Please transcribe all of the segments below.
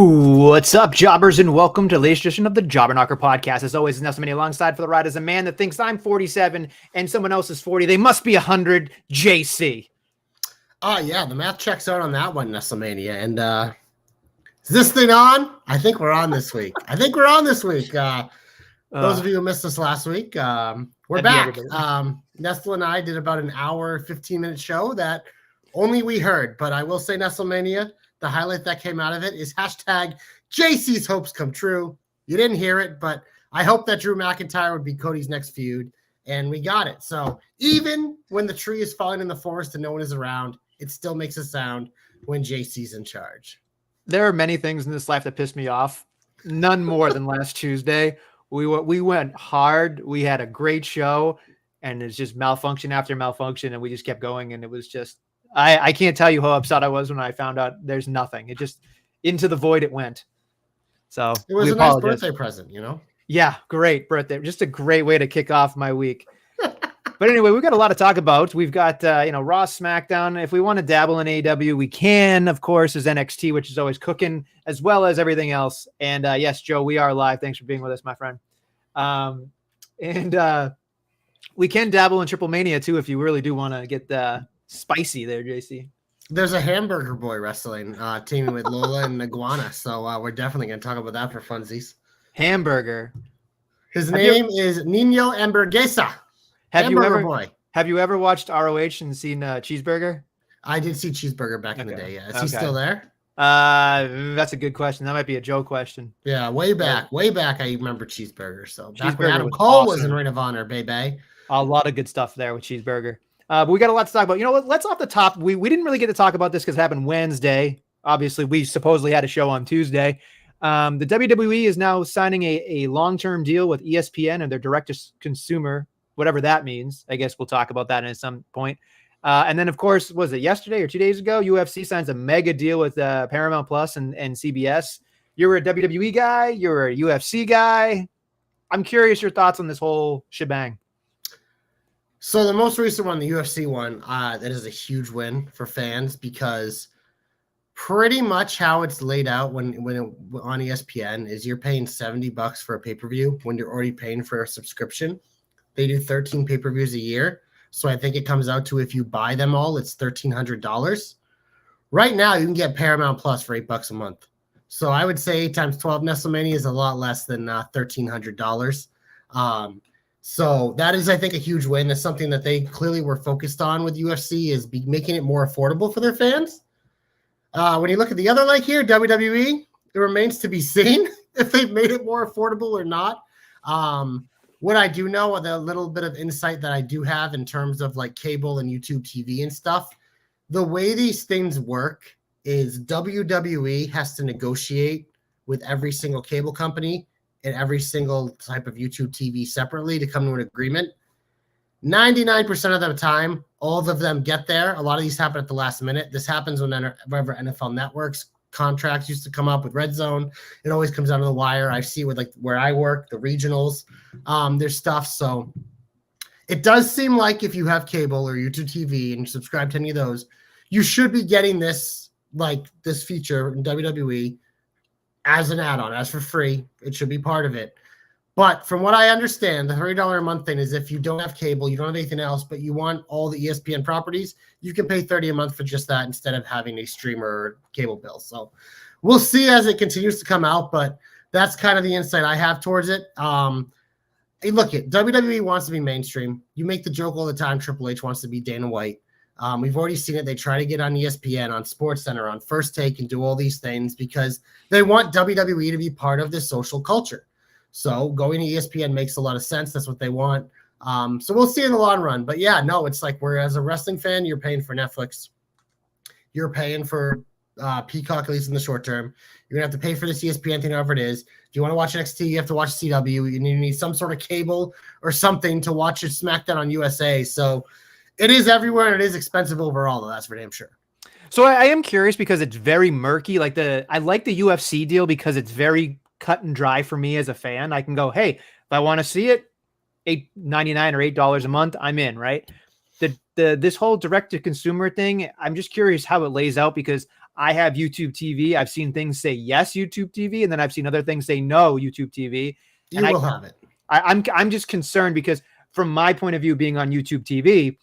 What's up, jobbers, and welcome to the latest edition of the Jobber Knocker podcast. As always, Nestlemania alongside for the ride is a man that thinks I'm 47 and someone else is 40. They must be 100, JC. Yeah, the math checks out on that one, Nestlemania. And is this thing on? I think we're on this week. Those of you who missed us last week, we're back. Nestle and I did about an hour, 15-minute show that only we heard. But I will say, Nestlemania, the highlight that came out of it is hashtag JC's hopes come true. You didn't hear it, but I hope that Drew McIntyre would be Cody's next feud, and we got it. So even when the tree is falling in the forest and no one is around, it still makes a sound when JC's in charge. There are many things in this life that piss me off. None more than last Tuesday. We went hard. We had a great show, and it's just malfunction after malfunction, and we just kept going, and it was just I can't tell you how upset I was when I found out there's nothing. It just into the void it went. So it was a nice birthday present, you know? Yeah, great birthday. Just a great way to kick off my week. But anyway, we've got a lot to talk about. We've got Raw, SmackDown. If we want to dabble in AEW, we can. Of course, there's NXT, which is always cooking, as well as everything else. And yes, Joe, we are live. Thanks for being with us, my friend. We can dabble in Triple Mania too if you really do want to get spicy there, JC. There's a hamburger boy wrestling teaming with Lola and Iguana, so we're definitely going to talk about that for funsies. Hamburger. His name is Nino Hamburguesa. Have you ever watched ROH and seen Cheeseburger? I did see Cheeseburger back in the day. Yeah, is he still there? That's a good question. That might be a Joe question. Yeah, way back. I remember Cheeseburger. So back when Adam Cole was in Ring of Honor, baby. A lot of good stuff there with Cheeseburger. But we got a lot to talk about. You know what? Let's off the top. We didn't really get to talk about this because it happened Wednesday. Obviously, we supposedly had a show on Tuesday. The WWE is now signing a long-term deal with ESPN and their direct-to-consumer, whatever that means. I guess we'll talk about that at some point. And then, of course, was it yesterday or 2 days ago? UFC signs a mega deal with Paramount Plus and CBS. You're a WWE guy. You're a UFC guy. I'm curious your thoughts on this whole shebang. So the most recent one, the UFC one, that is a huge win for fans because pretty much how it's laid out when on ESPN is you're paying $70 for a pay-per-view when you're already paying for a subscription. They do 13 pay-per-views a year. So I think it comes out to if you buy them all, it's $1,300. Right now, you can get Paramount Plus for $8 a month. So I would say 8 times 12 Nestlemania is a lot less than $1,300. So that is, I think, a huge win. That's something that they clearly were focused on with UFC is making it more affordable for their fans. When you look at the other leg here, WWE, it remains to be seen if they've made it more affordable or not. What I do know, the little bit of insight that I do have in terms of like cable and YouTube TV and stuff, the way these things work is WWE has to negotiate with every single cable company and every single type of YouTube TV separately to come to an agreement. 99% of the time, all of them get there. A lot of these happen at the last minute. This happens whenever NFL Networks contracts used to come up with Red Zone. It always comes down to the wire. I see with like where I work, the regionals, there's stuff. So it does seem like if you have cable or YouTube TV and you subscribe to any of those, you should be getting this feature in WWE as an add-on, as for free. It should be part of it. But from what I understand, the $30 a month thing is if you don't have cable, you don't have anything else, but you want all the ESPN properties, you can pay $30 a month for just that instead of having a streamer or cable bill. So we'll see as it continues to come out, but that's kind of the insight I have towards it. Hey, look, WWE wants to be mainstream. You make the joke all the time. Triple H wants to be Dana White. We've already seen it. They try to get on ESPN, on SportsCenter, on First Take, and do all these things because they want WWE to be part of this social culture. So going to ESPN makes a lot of sense. That's what they want. So we'll see in the long run. But yeah, no, it's like whereas a wrestling fan, you're paying for Netflix. You're paying for Peacock, at least in the short term. You're going to have to pay for this ESPN thing, however it is. If you want to watch NXT, you have to watch CW. You need some sort of cable or something to watch your SmackDown on USA. So it is everywhere, and it is expensive overall, though, that's for damn sure. So I am curious because it's very murky. I like the UFC deal because it's very cut and dry for me as a fan. I can go, hey, if I want to see it, $8.99 or $8 a month, I'm in, right? this whole direct to consumer thing, I'm just curious how it lays out, because I have YouTube TV. I've seen things say yes, YouTube TV, and then I've seen other things say no, YouTube TV. You will have it. I'm just concerned because from my point of view, being on YouTube TV,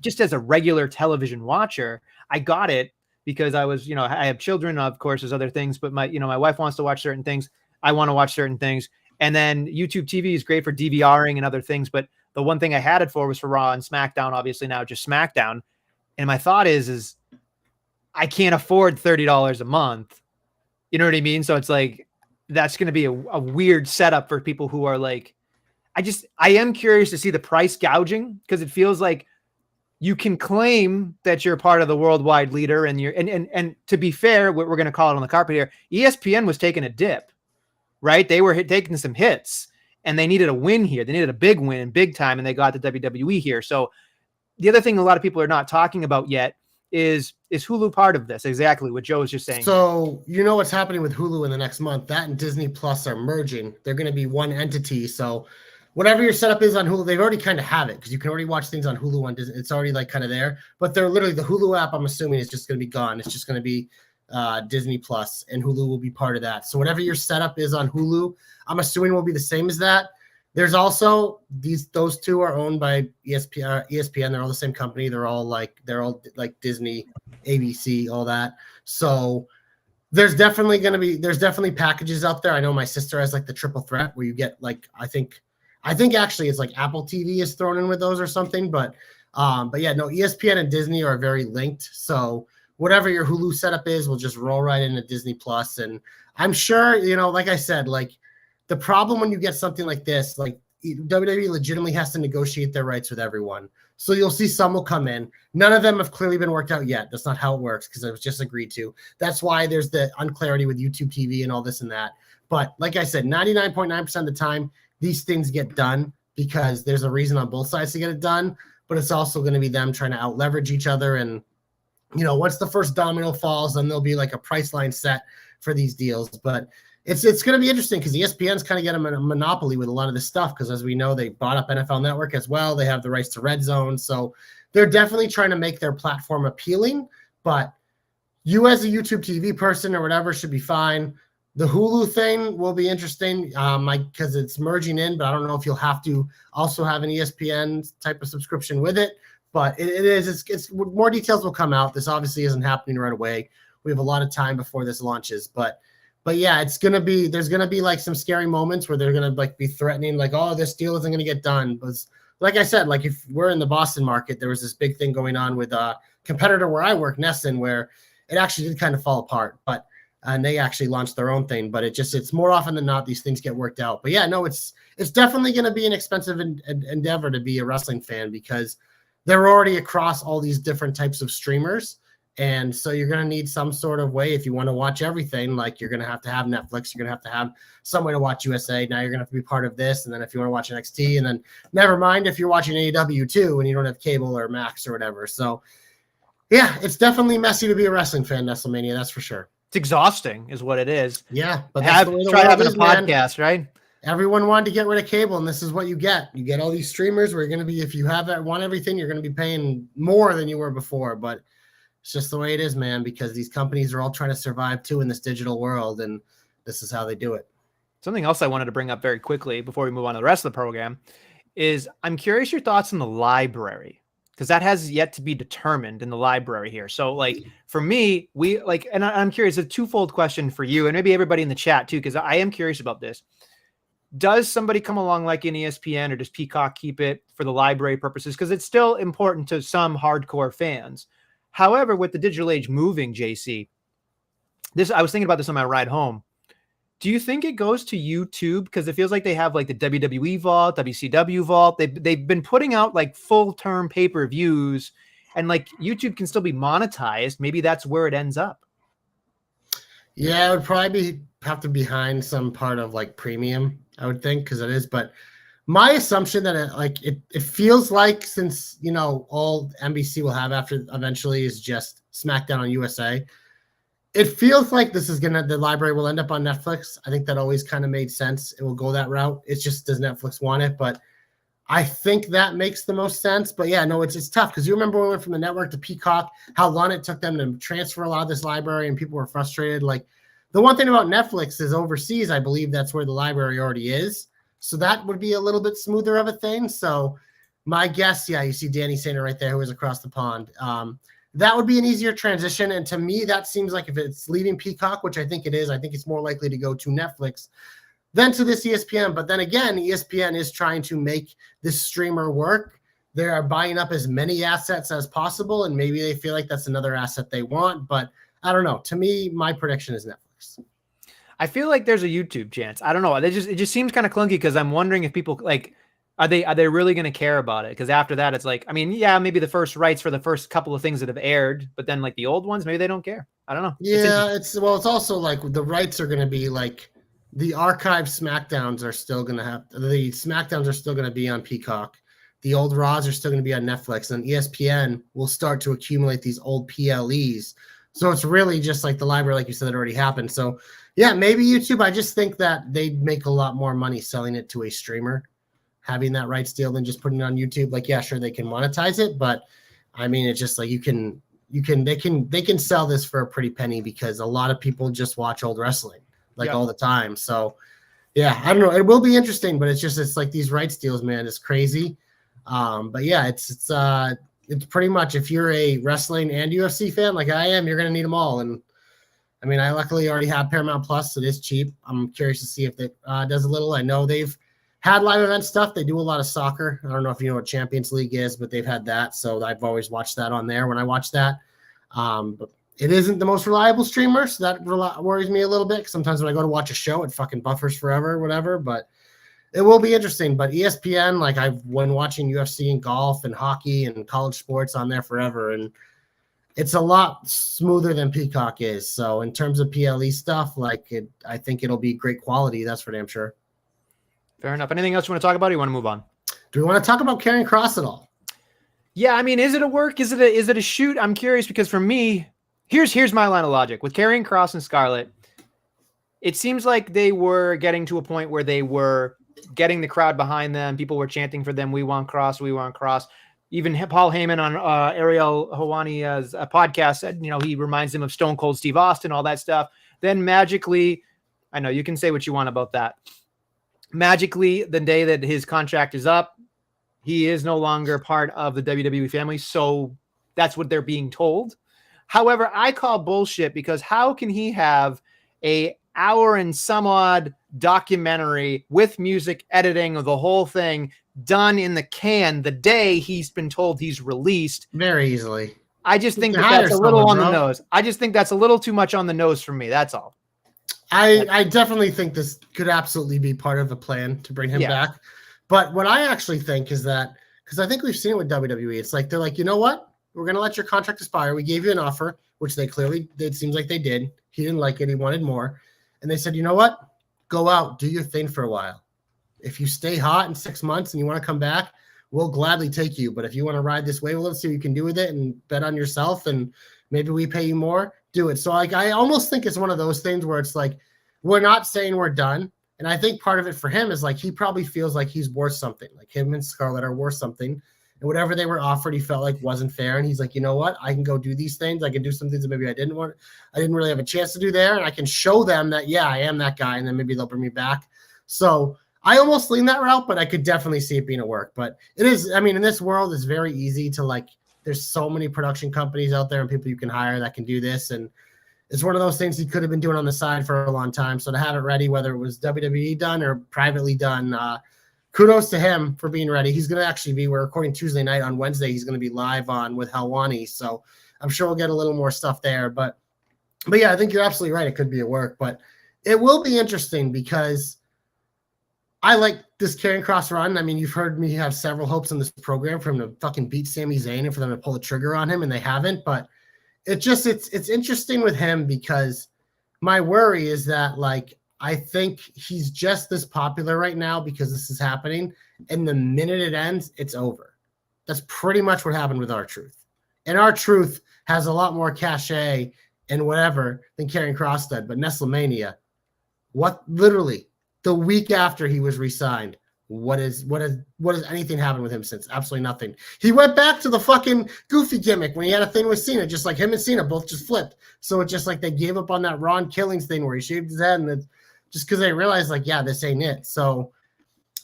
just as a regular television watcher, I got it because I was, I have children, of course, there's other things, but my wife wants to watch certain things. I want to watch certain things. And then YouTube TV is great for DVRing and other things. But the one thing I had it for was for Raw and SmackDown, obviously now just SmackDown. And my thought is I can't afford $30 a month. You know what I mean? So it's like, that's going to be a weird setup for people who are like, I am curious to see the price gouging, because it feels like you can claim that you're part of the worldwide leader, and and to be fair, what we're going to call it on the carpet here, ESPN was taking a dip, right? They were taking some hits, and they needed a win here. They needed a big win, big time, and they got the WWE here. So the other thing a lot of people are not talking about yet is Hulu part of this? Exactly what Joe was just saying. So you know what's happening with Hulu in the next month? That and Disney Plus are merging. They're going to be one entity. So whatever your setup is on Hulu, they've already kind of have it, because you can already watch things on Hulu on Disney. It's already like kind of there, but they're literally, the Hulu app, I'm assuming, is just going to be gone. It's just going to be Disney Plus, and Hulu will be part of that. So whatever your setup is on Hulu, I'm assuming will be the same as that. There's also those two are owned by ESPN. They're all the same company. They're all like Disney, ABC, all that. So there's definitely packages out there. I know my sister has like the triple threat where you get like, I think actually it's like Apple TV is thrown in with those or something, but yeah, no, ESPN and Disney are very linked. So whatever your Hulu setup is will just roll right into Disney Plus. And I'm sure, like I said, like the problem when you get something like this, like WWE legitimately has to negotiate their rights with everyone. So you'll see some will come in. None of them have clearly been worked out yet. That's not how it works, because it was just agreed to. That's why there's the unclarity with YouTube TV and all this and that. But like I said, 99.9% of the time, these things get done because there's a reason on both sides to get it done. But it's also going to be them trying to out leverage each other. And, once the first domino falls, then there'll be like a price line set for these deals. But it's going to be interesting, because ESPN's kind of getting a monopoly with a lot of this stuff, because as we know, they bought up NFL Network as well. They have the rights to Red Zone. So they're definitely trying to make their platform appealing. But you as a YouTube TV person or whatever should be fine. The Hulu thing will be interesting because it's merging in, but I don't know if you'll have to also have an ESPN type of subscription with it. But it's more details will come out. This obviously isn't happening right away. We have a lot of time before this launches, but yeah, there's going to be like some scary moments where they're going to like be threatening, like, oh, this deal isn't going to get done. But like I said, like if we're in the Boston market, there was this big thing going on with a competitor where I work, Nestlin, where it actually did kind of fall apart, and they actually launched their own thing, but it's more often than not, these things get worked out. But yeah, no, it's definitely going to be an expensive endeavor to be a wrestling fan, because they're already across all these different types of streamers. And so you're going to need some sort of way if you want to watch everything. Like you're going to have Netflix. You're going to have some way to watch USA. Now you're going to have to be part of this. And then if you want to watch NXT, and then never mind if you're watching AEW too, and you don't have cable or Max or whatever. So yeah, it's definitely messy to be a wrestling fan, Nestlemania. That's for sure. It's exhausting is what it is. Yeah. But try having a podcast, right? Everyone wanted to get rid of cable, and this is what you get. You get all these streamers where you're going to be, if you want everything, you're going to be paying more than you were before. But it's just the way it is, man, because these companies are all trying to survive too in this digital world, and this is how they do it. Something else I wanted to bring up very quickly before we move on to the rest of the program is I'm curious your thoughts on the library, because that has yet to be determined in the library here. So like for me, and I'm curious, a twofold question for you and maybe everybody in the chat too, because I am curious about this. Does somebody come along like an ESPN, or does Peacock keep it for the library purposes? Because it's still important to some hardcore fans. However, with the digital age moving, JC, I was thinking about this on my ride home. Do you think it goes to YouTube? Because it feels like they have like the WWE vault, WCW vault. They've been putting out like full-term pay-per-views, and like YouTube can still be monetized. Maybe that's where it ends up. Yeah, it would probably have to be behind some part of like premium, I would think, because it is. But my assumption that it feels like, since all NBC will have after eventually is just SmackDown on USA, it feels like the library will end up on Netflix. I think that always kind of made sense. It will go that route. It's just, does Netflix want it? But I think that makes the most sense. But yeah, no, it's tough because you remember when we went from the network to Peacock, how long it took them to transfer a lot of this library, and people were frustrated. Like the one thing about Netflix is overseas, I believe that's where the library already is. So that would be a little bit smoother of a thing. So my guess, yeah, you see Danny saying it right there, who is across the pond. That would be an easier transition. And to me, that seems like if it's leaving Peacock, which I think it is, I think it's more likely to go to Netflix than to this ESPN. But then again, ESPN is trying to make this streamer work. They are buying up as many assets as possible, and maybe they feel like that's another asset they want. But I don't know. To me, my prediction is Netflix. I feel like there's a YouTube chance. I don't know. It just seems kind of clunky because I'm wondering if people like are they really going to care about it? Because after that, it's like, I mean, yeah, maybe the first rights for the first couple of things that have aired, but then like the old ones, maybe they don't care. I don't know. Yeah, it's also like the rights are going to be like the archive SmackDowns are still going to have the SmackDowns are still going to be on Peacock. The old Raws are still going to be on Netflix, and ESPN will start to accumulate these old PLEs. So it's really just like the library, like you said, that already happened. So yeah, maybe YouTube. I just think that they'd make a lot more money selling it to a streamer, having that rights deal than just putting it on YouTube. Like, yeah, sure, they can monetize it, but I mean, it's just like they can sell this for a pretty penny because a lot of people just watch old wrestling like all the time. So yeah, I don't know. It will be interesting, but it's like these rights deals, man, it's crazy. But yeah, it's pretty much if you're a wrestling and UFC fan like I am, you're going to need them all. And I mean, I luckily already have Paramount Plus. So it is cheap. I'm curious to see if it does a little. I know they've had live event stuff. They do a lot of soccer. I don't know if you know what Champions League is, but they've had that. So I've always watched that on there when I watch that. But it isn't the most reliable streamer, so that worries me a little bit. Sometimes when I go to watch a show, it fucking buffers forever or whatever. But it will be interesting. But ESPN, like I've been watching UFC and golf and hockey and college sports on there forever, and it's a lot smoother than Peacock is. So in terms of PLE stuff, I think it'll be great quality. That's for damn sure. Fair enough. Anything else you want to talk about, or you want to move on? Do we want to talk about Karrion Kross at all? Yeah, I mean, is it a work? Is it a shoot? I'm curious because for me, here's my line of logic. With Karrion Kross and Scarlett, it seems like they were getting to a point where they were getting the crowd behind them. People were chanting for them. We want Kross. We want Kross. Even Paul Heyman on Ariel Helwani's podcast said, he reminds him of Stone Cold Steve Austin, all that stuff. Then magically, I know you can say what you want about that. Magically, the day that his contract is up, he is no longer part of the WWE family. So that's what they're being told. However, I call bullshit because how can he have a hour and some odd documentary with music editing of the whole thing done in the can the day he's been told he's released? Very easily. I just think that's a little on the nose. I just think that's a little too much on the nose for me. That's all. I definitely think this could absolutely be part of a plan to bring him back. But what I actually think is that, because I think we've seen it with WWE, it's like they're like, you know what? We're going to let your contract expire. We gave you an offer, which it seems like they did. He didn't like it. He wanted more. And they said, you know what? Go out, do your thing for a while. If you stay hot in 6 months and you want to come back, we'll gladly take you. But if you want to ride this wave, let's see what you can do with it and bet on yourself. And maybe we pay you more. Do it. So I almost think it's one of those things where it's like, we're not saying we're done. And I think part of it for him is like, he probably feels like he's worth something. Like him and Scarlett are worth something. And whatever they were offered, he felt like wasn't fair. And he's like, you know what? I can go do these things. I can do some things that maybe I didn't really have a chance to do there. And I can show them that, yeah, I am that guy. And then maybe they'll bring me back. So I almost lean that route, but I could definitely see it being a work. But it is, I mean, in this world, it's very easy to there's so many production companies out there and people you can hire that can do this. And it's one of those things he could have been doing on the side for a long time. So to have it ready, whether it was WWE done or privately done, kudos to him for being ready. He's going to actually we're recording Tuesday night. On Wednesday, he's going to be live on with Helwani. So I'm sure we'll get a little more stuff there. But yeah, I think you're absolutely right. It could be a work, but it will be interesting because I like this Karrion Kross run. I mean, you've heard me have several hopes in this program for him to fucking beat Sami Zayn and for them to pull the trigger on him, and they haven't. But it's interesting with him because my worry is that I think he's just this popular right now because this is happening. And the minute it ends, it's over. That's pretty much what happened with R-Truth. And R-Truth has a lot more cachet and whatever than Karrion Kross did. But Nestlemania, literally the week after he was re-signed, what has anything happened with him since? Absolutely nothing. He went back to the fucking goofy gimmick when he had a thing with Cena, just like him and Cena both just flipped. So it's just like they gave up on that Ron Killings thing where he shaved his head, and it's just because they realized like, yeah, this ain't it. So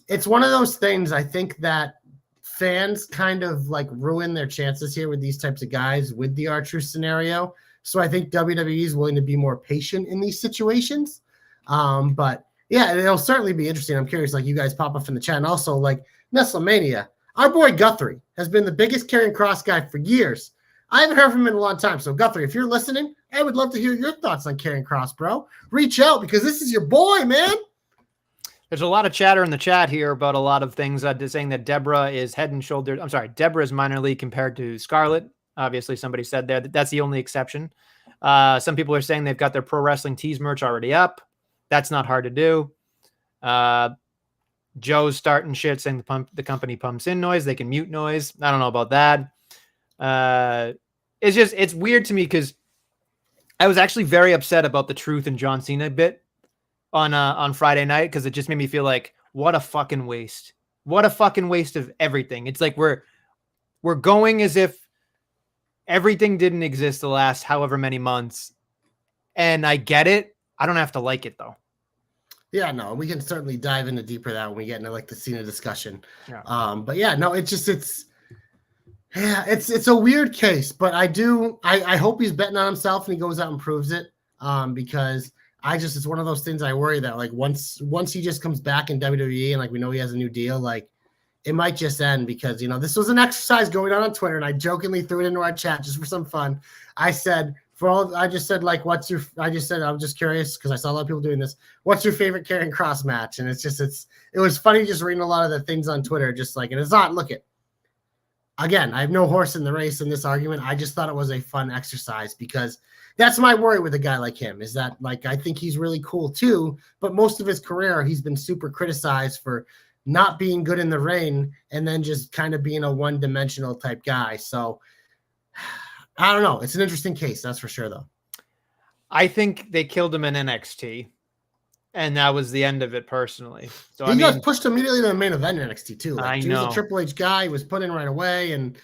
it's one of those things. I think that fans kind of like ruin their chances here with these types of guys with the R-Truth scenario. So I think WWE is willing to be more patient in these situations. But yeah, it'll certainly be interesting. I'm curious, like you guys pop up in the chat. And also, like Nestlemania, our boy Guthrie has been the biggest Karrion Kross guy for years. I haven't heard from him in a long time. So Guthrie, if you're listening, I would love to hear your thoughts on Karrion Kross, bro. Reach out because this is your boy, man. There's a lot of chatter in the chat here about a lot of things saying that Deborah is head and shoulders. I'm sorry, Deborah is minor league compared to Scarlett. Obviously, somebody said there that that's the only exception. Some people are saying they've got their pro wrestling tees merch already up. That's not hard to do. Joe's starting shit saying the company pumps in noise. They can mute noise. I don't know about that. It's weird to me because I was actually very upset about the Truth and John Cena bit on Friday night because it just made me feel like what a fucking waste. What a fucking waste of everything. It's like we're going as if everything didn't exist the last however many months. And I get it. I don't have to like it though. Yeah, no, we can certainly dive into deeper that when we get into like the Cena discussion. Yeah. But yeah, no, it's a weird case, but I hope he's betting on himself and he goes out and proves it. Because it's one of those things I worry that like once he just comes back in WWE and like we know he has a new deal, like it might just end because, you know, this was an exercise going on Twitter and I jokingly threw it into our chat just for some fun. I said, I'm just curious because I saw a lot of people doing this. What's your favorite Karrion Kross match? And it was funny just reading a lot of the things on Twitter, just like, and it's not, look it. Again, I have no horse in the race in this argument. I just thought it was a fun exercise because that's my worry with a guy like him is that like, I think he's really cool too, but most of his career, he's been super criticized for not being good in the ring and then just kind of being a one-dimensional type guy. So I don't know. It's an interesting case. That's for sure though. I think they killed him in NXT and that was the end of it personally. So he got pushed immediately to the main event in NXT too. Like, I know. He was a Triple H guy. He was put in right away. And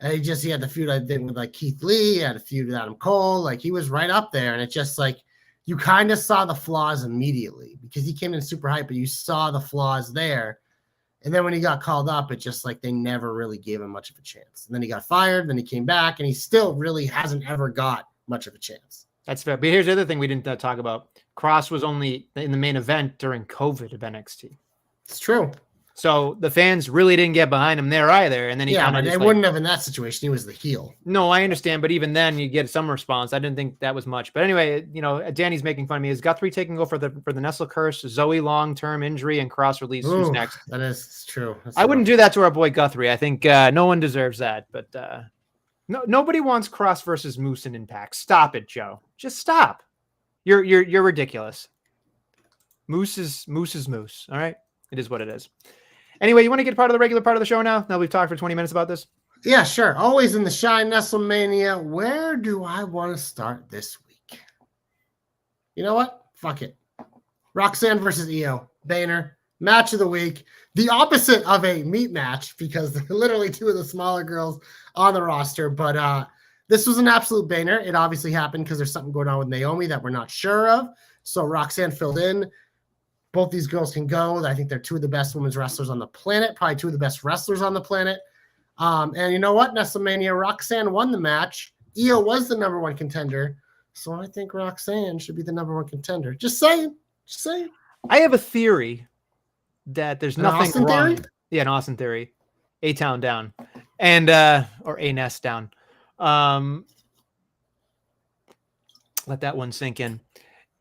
he had the feud I think with like Keith Lee. He had a feud with Adam Cole. Like he was right up there. And it just like, you kind of saw the flaws immediately because he came in super hype, but you saw the flaws there. And then when he got called up, it just like they never really gave him much of a chance. And then he got fired, then he came back, and he still really hasn't ever got much of a chance. That's fair. But here's the other thing we didn't talk about. Kross was only in the main event during COVID of NXT. It's true. So the fans really didn't get behind him there either. And then he but they wouldn't have in that situation. He was the heel. No, I understand. But even then you get some response. I didn't think that was much. But anyway, you know, Danny's making fun of me. Is Guthrie taking over for the Nestle curse, Zoe long-term injury, and Kross release? Who's next? That is true. I wouldn't do that to our boy Guthrie. I think no one deserves that. But nobody wants Kross versus Moose in Impact. Stop it, Joe. Just stop. You're ridiculous. Moose is Moose. All right. It is what it is. Anyway, you want to get part of the regular part of the show now? Now we've talked for 20 minutes about this. Yeah, sure. Always in the shine, Nestlemania. Where do I want to start this week? You know what? Fuck it. Roxanne versus Io. Boehner. Match of the week. The opposite of a meat match because they're literally two of the smaller girls on the roster. But this was an absolute Boehner. It obviously happened because there's something going on with Naomi that we're not sure of. So Roxanne filled in. Both these girls can go. I think they're two of the best women's wrestlers on the planet, probably two of the best wrestlers on the planet. And you know what? Nestlemania, Roxanne won the match. Io was the number one contender. So I think Roxanne should be the number one contender. Just saying. I have a theory that there's nothing wrong. Theory? Yeah, an Austin theory. A-Town down. And or A-Nest down. Let that one sink in.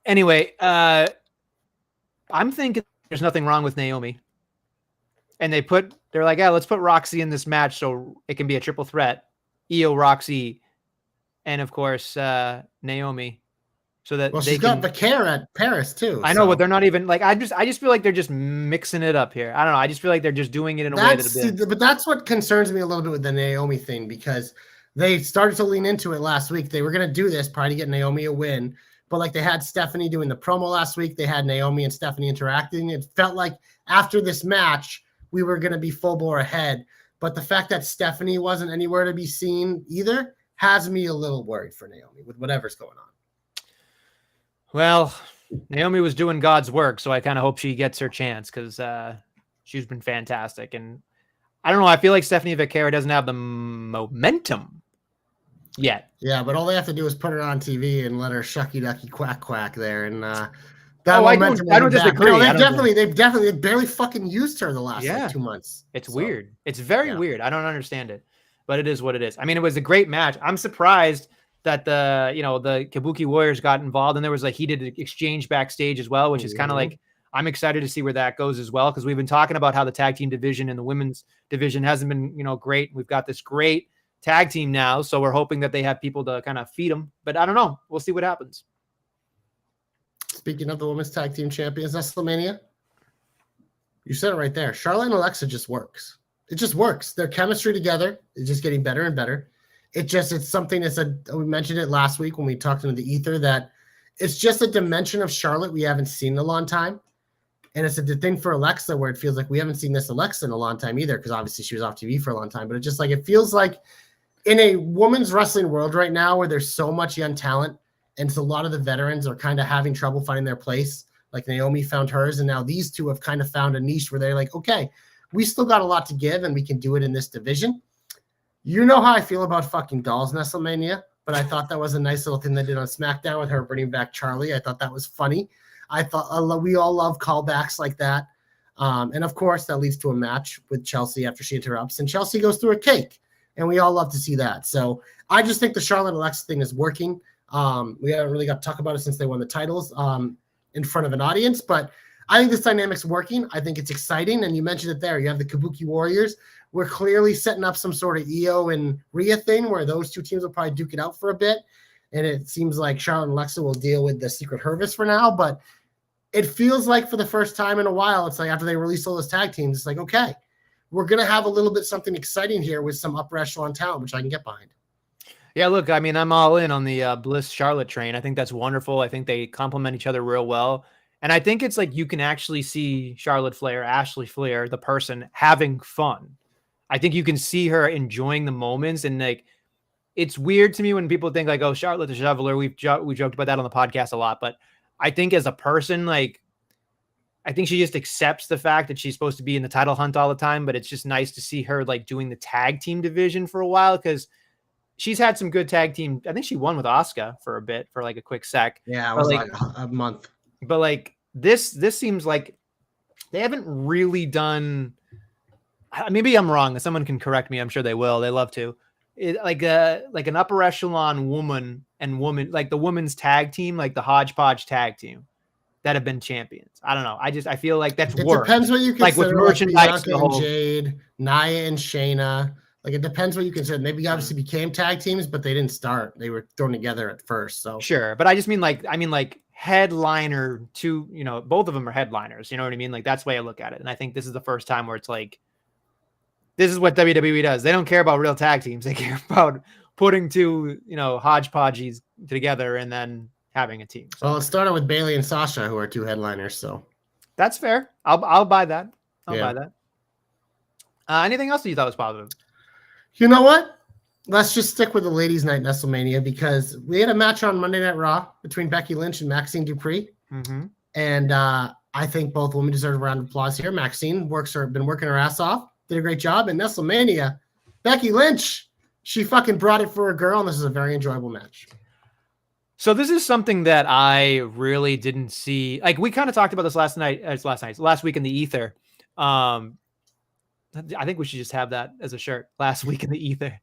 Anyway, I'm thinking there's nothing wrong with Naomi. And they're like, yeah, let's put Roxy in this match so it can be a triple threat. Io, Roxy, and of course, Naomi. So that she's got the care at Paris too. I know, but they're not even like I just feel like they're just mixing it up here. I don't know. I just feel like they're just doing it in a way that but that's what concerns me a little bit with the Naomi thing because they started to lean into it last week. They were gonna do this, probably to get Naomi a win. but like they had Stephanie doing the promo last week. They had Naomi and Stephanie interacting. It felt like after this match, we were going to be full bore ahead. But the fact that Stephanie wasn't anywhere to be seen either has me a little worried for Naomi with whatever's going on. Well, Naomi was doing God's work, so I kind of hope she gets her chance because she's been fantastic. And I don't know, I feel like Stephanie Vaquera doesn't have the momentum yet. Yeah, but all they have to do is put her on TV and let her shucky ducky quack quack there, and that I don't disagree. No, they've definitely barely fucking used her the last 2 months. It's weird. It's very weird. I don't understand it, but it is what it is. I mean, it was a great match. I'm surprised that the Kabuki Warriors got involved, and there was a heated exchange backstage as well, which is kind of like, I'm excited to see where that goes as well, because we've been talking about how the tag team division and the women's division hasn't been, great. We've got this great tag team now, so we're hoping that they have people to kind of feed them. But I don't know. We'll see what happens. Speaking of the women's tag team champions, Nestlemania, you said it right there. Charlotte and Alexa just works. It just works. Their chemistry together is just getting better and better. It's something we mentioned it last week when we talked into the ether, that it's just a dimension of Charlotte we haven't seen in a long time. And it's a thing for Alexa where it feels like we haven't seen this Alexa in a long time either, because obviously she was off TV for a long time. But it feels like in a women's wrestling world right now where there's so much young talent, and so a lot of the veterans are kind of having trouble finding their place. Like Naomi found hers, and now these two have kind of found a niche where they're like, okay, we still got a lot to give, and we can do it in this division. You know how I feel about fucking dolls, Nestlemania, but I thought that was a nice little thing they did on SmackDown with her bringing back Charlie. I thought that was funny. I thought we all love callbacks like that. And of course, that leads to a match with Chelsea after she interrupts, and Chelsea goes through a cake, and we all love to see that. So I just think the Charlotte Alexa thing is working. We haven't really got to talk about it since they won the titles in front of an audience, but I think this dynamic's working. I think it's exciting, and you mentioned it there. You have the Kabuki Warriors. We're clearly setting up some sort of Io and Rhea thing where those two teams will probably duke it out for a bit, and it seems like Charlotte and Alexa will deal with the Secret Harvest for now, but it feels like for the first time in a while, it's like after they released all those tag teams, it's like, okay, we're going to have a little bit something exciting here with some upper echelon talent, which I can get behind. Yeah, look, I mean, I'm all in on the Bliss Charlotte train. I think that's wonderful. I think they complement each other real well. And I think it's like you can actually see Charlotte Flair, Ashley Flair, the person, having fun. I think you can see her enjoying the moments. And like, it's weird to me when people think like, oh, Charlotte the Shoveler. We joked about that on the podcast a lot. But I think as a person, like, I think she just accepts the fact that she's supposed to be in the title hunt all the time. But it's just nice to see her like doing the tag team division for a while, because she's had some good tag team. I think she won with Asuka for a bit, for like a quick sec. Yeah, it was like a month. But like this seems like they haven't really done. Maybe I'm wrong. Someone can correct me. I'm sure they will. They love to. Like an upper echelon woman, like the women's tag team, like the hodgepodge tag team that have been champions. I don't know. I feel like that's work. It depends what you consider. Like with merchandise, Bianca and Jade, Nia and Shayna. Like it depends what you consider. Maybe obviously became tag teams, but they didn't start. They were thrown together at first. So sure, but I just mean like headliner to, both of them are headliners. You know what I mean? Like that's the way I look at it. And I think this is the first time where it's like, this is what WWE does. They don't care about real tag teams. They care about putting two, hodgepodges together and then having a team. So, well, it started with Bayley and Sasha, who are two headliners. So that's fair. I'll buy that. I'll buy that. Anything else that you thought was positive? You know what? Let's just stick with the ladies' night Nestlemania, because we had a match on Monday Night Raw between Becky Lynch and Maxine Dupree. Mm-hmm. And I think both women deserve a round of applause here. Maxine been working her ass off, did a great job. And Nestlemania, Becky Lynch, she fucking brought it for a girl, and this is a very enjoyable match. So this is something that I really didn't see. Like we kind of talked about this last week in the ether. I think we should just have that as a shirt, last week in the ether.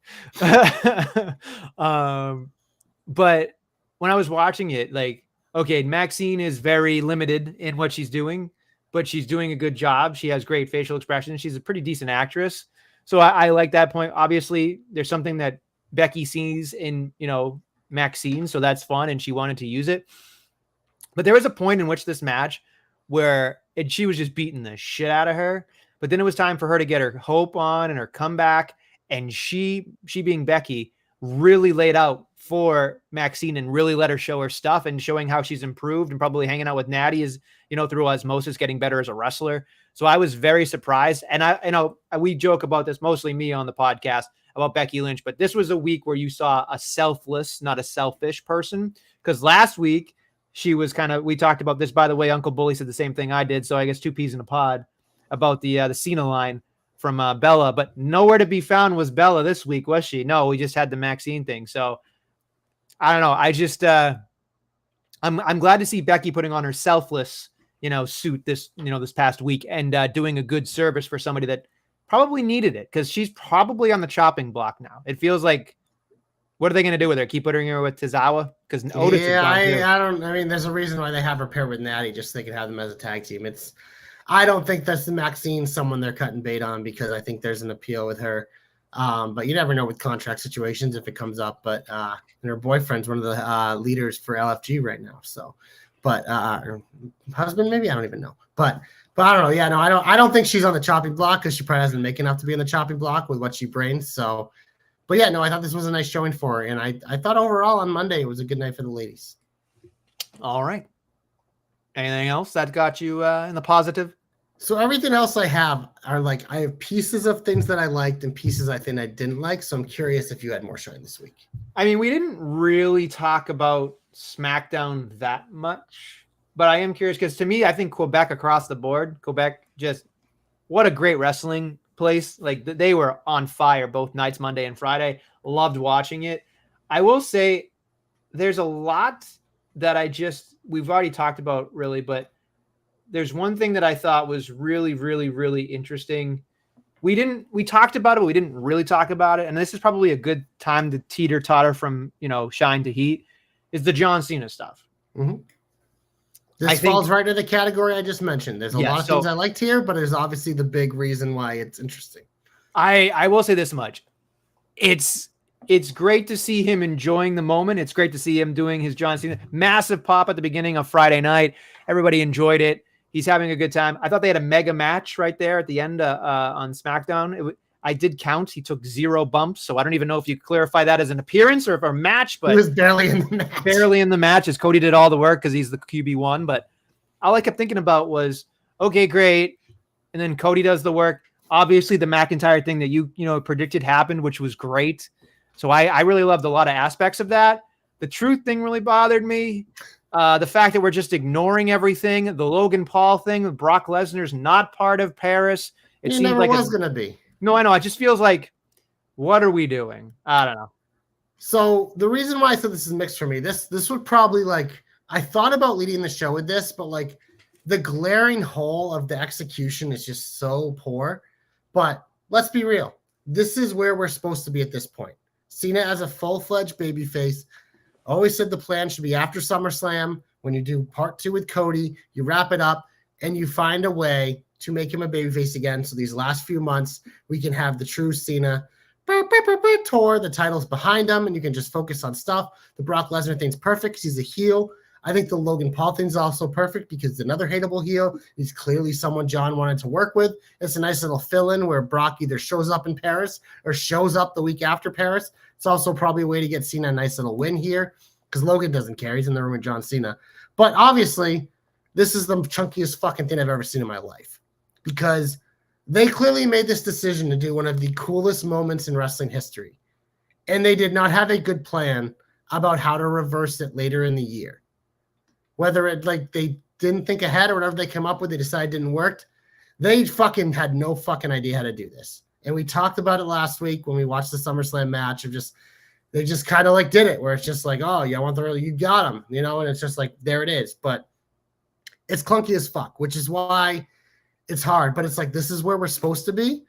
But when I was watching it, like, okay, Maxine is very limited in what she's doing, but she's doing a good job. She has great facial expression. She's a pretty decent actress. So I like that point. Obviously, there's something that Becky sees in, Maxine. So that's fun. And she wanted to use it. But there was a point in which this match where she was just beating the shit out of her. But then it was time for her to get her hope on and her comeback. And she being Becky, really laid out for Maxine and really let her show her stuff, and showing how she's improved, and probably hanging out with Natty is, through osmosis, getting better as a wrestler. So I was very surprised. And we joke about this, mostly me on the podcast, about Becky Lynch, but this was a week where you saw a selfless, not a selfish person. Because last week she was we talked about this, by the way, Uncle Bully said the same thing I did. So I guess two peas in a pod about the Cena line from Bella, but nowhere to be found was Bella this week, was she? No, we just had the Maxine thing. So I don't know. I just, I'm glad to see Becky putting on her selfless, suit this past week, and doing a good service for somebody that probably needed it, because she's probably on the chopping block now. It feels like, what are they going to do with her? Keep putting her with Tozawa? Because Otis is gone too. I mean, there's a reason why they have her paired with Natty, just so they can have them as a tag team. I don't think that's the Maxine someone they're cutting bait on, because I think there's an appeal with her. But you never know with contract situations if it comes up. But and her boyfriend's one of the leaders for LFG right now. So, but her husband maybe, I don't even know. But I don't know. Yeah, no, I don't think she's on the chopping block, because she probably hasn't make enough to be on the chopping block with what she brings. So, but yeah, no, I thought this was a nice showing for her, and I thought overall on Monday it was a good night for the ladies. All right. Anything else that got you in the positive? So everything else I have are I have pieces of things that I liked and pieces I think I didn't like. So I'm curious if you had more showing this week. I mean, we didn't really talk about SmackDown that much, but I am curious, because to me, I think Quebec across the board, just what a great wrestling place. They were on fire both nights, Monday and Friday. Loved watching it. I will say there's a lot that we've already talked about, really, but there's one thing that I thought was really, really, really interesting. We talked about it, but we didn't really talk about it. And this is probably a good time to teeter-totter from, shine to heat, is the John Cena stuff. Mm-hmm. This falls right into the category I just mentioned. There's a lot of things I liked here, but there's obviously the big reason why it's interesting. I will say this much. It's great to see him enjoying the moment. It's great to see him doing his John Cena. Massive pop at the beginning of Friday night. Everybody enjoyed it. He's having a good time. I thought they had a mega match right there at the end on SmackDown. I did count. He took 0 bumps, so I don't even know if you clarify that as an appearance or if a match. But he was barely in the match. Barely in the match, as Cody did all the work because he's the QB1. But all I kept thinking about was, okay, great. And then Cody does the work. Obviously, the McIntyre thing that you predicted happened, which was great. So I really loved a lot of aspects of that. The truth thing really bothered me. The fact that we're just ignoring everything. The Logan Paul thing. Brock Lesnar's not part of Paris. It seems like was going to be. No, I know. It just feels like, what are we doing? I don't know. So the reason why I said this is mixed for me, this would probably I thought about leading the show with this, but the glaring hole of the execution is just so poor. But let's be real. This is where we're supposed to be at this point. Cena as a full-fledged babyface. Always said the plan should be after SummerSlam. When you do part 2 with Cody, you wrap it up and you find a way to make him a babyface again. So these last few months, we can have the true Cena tour. The title's behind him, and you can just focus on stuff. The Brock Lesnar thing's perfect because he's a heel. I think the Logan Paul thing's also perfect because it's another hateable heel. He's clearly someone John wanted to work with. It's a nice little fill-in where Brock either shows up in Paris or shows up the week after Paris. It's also probably a way to get Cena a nice little win here because Logan doesn't care. He's in the room with John Cena. But obviously, this is the chunkiest fucking thing I've ever seen in my life because they clearly made this decision to do one of the coolest moments in wrestling history. And they did not have a good plan about how to reverse it later in the year. Whether it they didn't think ahead or whatever they came up with, they decided didn't work. They fucking had no fucking idea how to do this. And we talked about it last week when we watched the SummerSlam match of they just kind of did it where it's just oh, yeah, I want you got him, and it's just there it is. But it's clunky as fuck, which is why it's hard. But it's this is where we're supposed to be.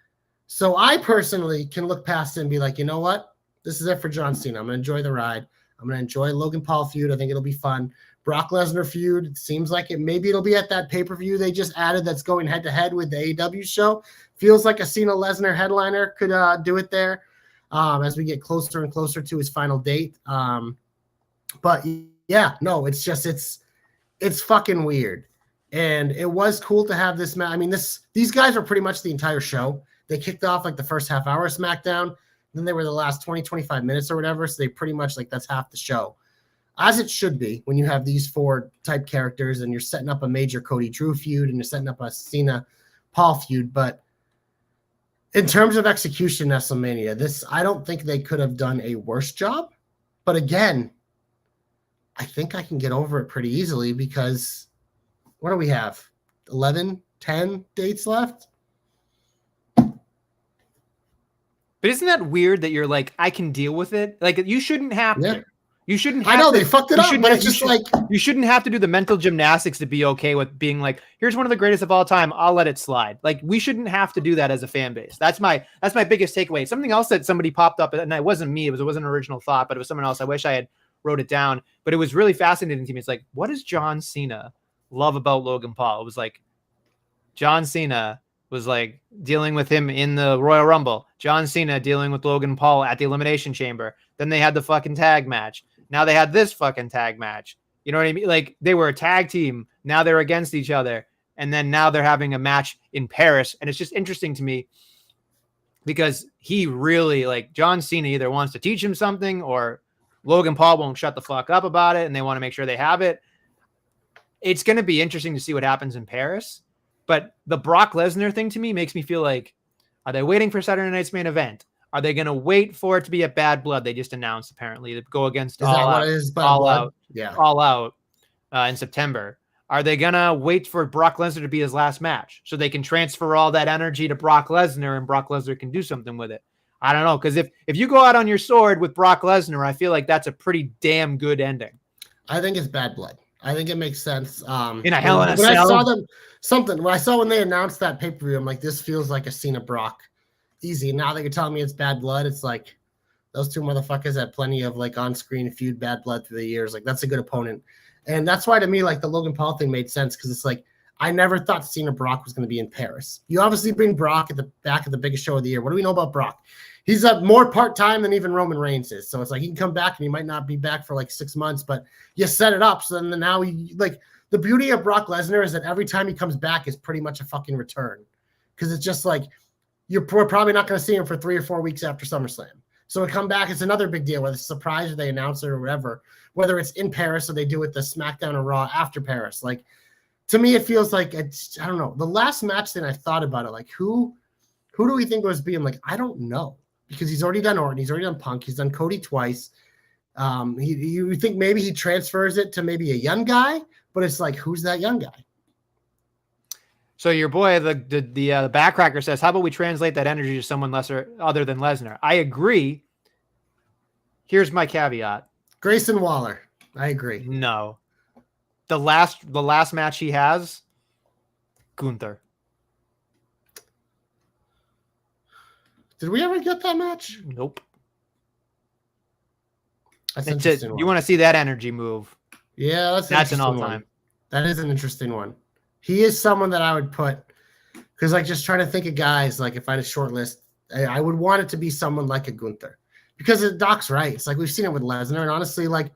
So I personally can look past it and be you know what? This is it for John Cena. I'm going to enjoy the ride. I'm going to enjoy Logan Paul feud. I think it'll be fun. Brock Lesnar feud. It seems maybe it'll be at that pay-per-view they just added that's going head-to-head with the AEW show. Feels like a Cena Lesnar headliner could do it there as we get closer and closer to his final date. But yeah, no, it's just it's fucking weird. And it was cool to have this match. I mean, these guys are pretty much the entire show. They kicked off the first half hour of SmackDown. than they were the last 20, 25 minutes or whatever. So they pretty much like that's half the show, as it should be when you have these 4 type characters and you're setting up a major Cody Drew feud and you're setting up a Cena Paul feud. But in terms of execution, Nestlemania, I don't think they could have done a worse job. But again, I think I can get over it pretty easily because what do we have? 11, 10 dates left? But isn't that weird that you're like, I can deal with it? Like, you shouldn't have to. You shouldn't have I know to, they fucked it up, but it's just like you shouldn't have to do the mental gymnastics to be okay with being like, here's one of the greatest of all time. I'll let it slide. Like, we shouldn't have to do that as a fan base. That's my biggest takeaway. Something else that somebody popped up, and it wasn't me. It wasn't an original thought, but it was someone else. I wish I had wrote it down, but it was really fascinating to me. It's like, what does John Cena love about Logan Paul? It was like, John Cena was like dealing with him in the Royal Rumble. John Cena dealing with Logan Paul at the Elimination Chamber. Then they had the fucking tag match. Now they had this fucking tag match. You know what I mean? Like, they were a tag team. Now they're against each other. And then now they're having a match in Paris. And it's just interesting to me because he really, like, John Cena either wants to teach him something or Logan Paul won't shut the fuck up about it. And they want to make sure they have it. It's going to be interesting to see what happens in Paris. But the Brock Lesnar thing to me makes me feel like, are they waiting for Saturday night's main event? Are they going to wait for it to be a Bad Blood? They just announced apparently to go against All Out in September. Are they going to wait for Brock Lesnar to be his last match so they can transfer all that energy to Brock Lesnar and Brock Lesnar can do something with it? I don't know. Because if you go out on your sword with Brock Lesnar, I feel like that's a pretty damn good ending. I think it's Bad Blood. I think it makes sense. In a Hell in a Cell. When I saw when they announced that pay-per-view, I'm like, this feels like a Cena Brock easy. Now that you're telling me it's Bad Blood, it's like those two motherfuckers had plenty of like on-screen feud Bad Blood through the years. Like, that's a good opponent. And that's why to me, like, the Logan Paul thing made sense because it's like, I never thought Cena Brock was going to be in Paris. You obviously bring Brock at the back of the biggest show of the year. What do we know about Brock? He's more part-time than even Roman Reigns is. So it's like he can come back and he might not be back for like 6 months, but you set it up. So then now the beauty of Brock Lesnar is that every time he comes back is pretty much a fucking return. Because it's just like, we're probably not going to see him for 3 or 4 weeks after SummerSlam. So to come back, it's another big deal, whether it's a surprise or they announce it or whatever, whether it's in Paris or they do it the SmackDown or Raw after Paris. Like, to me, it feels like it's, I don't know. The last match that I thought about it, like, who do we think it was being? Like, I don't know. Because he's already done Orton, he's already done Punk, he's done Cody twice. You think maybe he transfers it to maybe a young guy, but it's like, who's that young guy? So your boy, the backcracker says, how about we translate that energy to someone other than Lesnar? I agree. Here's my caveat. Grayson Waller. I agree. No. The last match he has, Gunther. Did we ever get that match? Nope. You want to see that energy move? Yeah, that's an all-time. That is an interesting one. He is someone that I would put because, like, just trying to think of guys. Like, if I had a short list, I would want it to be someone like a Gunther because Doc's right. It's like we've seen it with Lesnar, and honestly, like,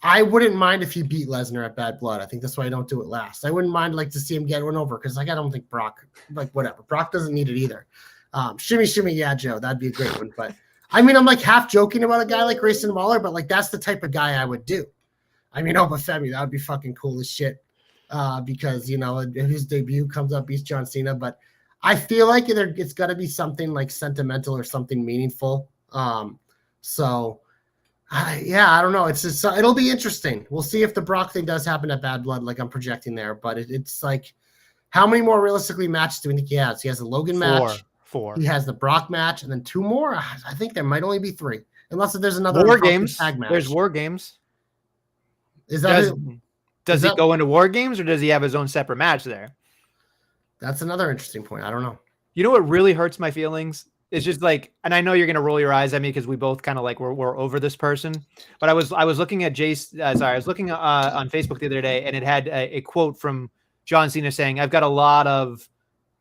I wouldn't mind if he beat Lesnar at Bad Blood. I think that's why I don't do it last. I wouldn't mind like to see him get one over because, like, I don't think Brock, like, whatever. Brock doesn't need it either. Shimmy, yeah, Joe, that'd be a great one. But I mean, I'm like half joking about a guy like Grayson Waller, but like that's the type of guy I would do. I mean, Femi, that would be fucking cool as shit. Because his debut comes up, beats John Cena, but I feel like it's got to be something like sentimental or something meaningful. I don't know. It's just, it'll be interesting. We'll see if the Brock thing does happen at Bad Blood, like I'm projecting there. But it's like, how many more realistically matches do we think he has? He has a Logan match. 4. He has the Brock match, and then 2 more. I think there might only be 3, unless there's another War Games. Tag match. There's War Games. Is that does he go into War Games or does he have his own separate match there? That's another interesting point. I don't know. You know what really hurts my feelings? It's just like, and I know you're gonna roll your eyes at me because we both kind of like we're over this person. But I was looking at I was looking on Facebook the other day, and it had a quote from John Cena saying, "I've got a lot of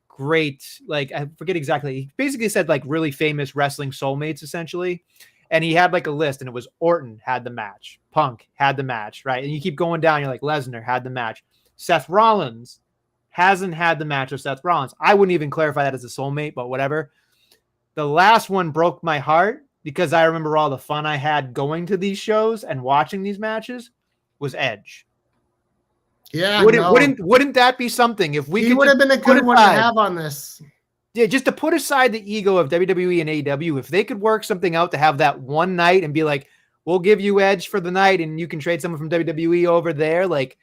great, like, I forget exactly. He basically said like really famous wrestling soulmates essentially." And he had like a list, and it was Orton had the match, Punk had the match, right? And you keep going down, you're like, Lesnar had the match, Seth Rollins hasn't had the match with Seth Rollins. I wouldn't even clarify that as a soulmate, but whatever. The last one broke my heart because I remember all the fun I had going to these shows and watching these matches was Edge. Yeah, wouldn't that be something if we he could would have been a good one to have on this? Yeah, just to put aside the ego of WWE and AEW, if they could work something out to have that one night and be like, we'll give you Edge for the night and you can trade someone from WWE over there, like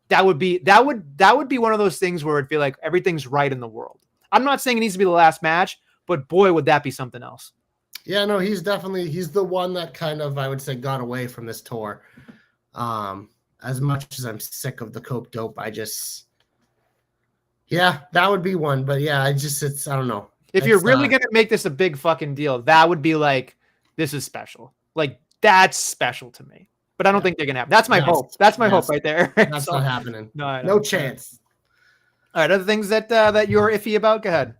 that would be one of those things where it'd feel like everything's right in the world. I'm not saying it needs to be the last match, but boy, would that be something else. Yeah, no, he's the one that kind of, I would say, got away from this tour. As much as I'm sick of the coke dope, that would be one. But yeah, I don't know. If you're really going to make this a big fucking deal, that would be like, this is special. Like, that's special to me. But I don't think they're going to have. That's my hope. That's my hope right there. That's not happening. No chance. All right, other things that you're iffy about? Go ahead.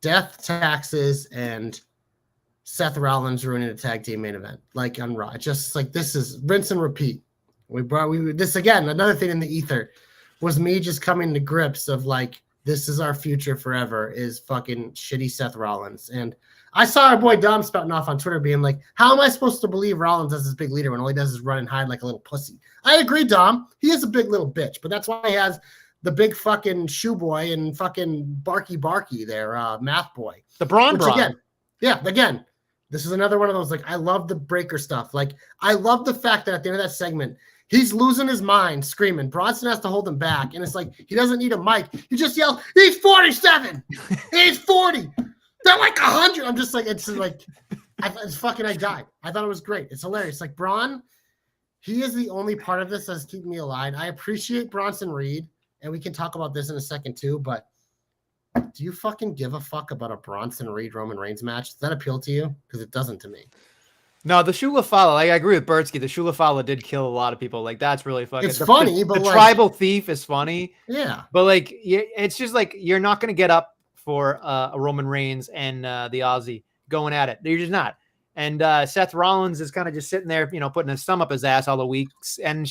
Death, taxes, and Seth Rollins ruining a tag team main event, like on Raw. Just like this is rinse and repeat. This again, another thing in the ether was me just coming to grips of like, this is our future forever is fucking shitty Seth Rollins. And I saw our boy Dom spouting off on Twitter being like, how am I supposed to believe Rollins as this big leader when all he does is run and hide like a little pussy? I agree, Dom. He is a big little bitch, but that's why he has the big fucking shoe boy and fucking Barky there, math boy. The Braun. Again, this is another one of those, like, I love the breaker stuff. Like, I love the fact that at the end of that segment, he's losing his mind screaming. Bronson has to hold him back. And it's like, he doesn't need a mic. He just yelled, he's 47. He's 40. They're like 100. I'm just like, it's like, I died. I thought it was great. It's hilarious. Like, Braun, he is the only part of this that's keeping me alive. I appreciate Bronson Reed, and we can talk about this in a second too, but do you fucking give a fuck about a Bronson Reed Roman Reigns match? Does that appeal to you? Because it doesn't to me. No, the Shula Fala, like, I agree with Bertsky. The Shula Fala did kill a lot of people. Like, that's really fucking. It's funny, but the like, tribal thief is funny. Yeah, but like, it's just like you're not going to get up for a Roman Reigns and the Aussie going at it. You're just not. And Seth Rollins is kind of just sitting there, putting his thumb up his ass all the weeks, and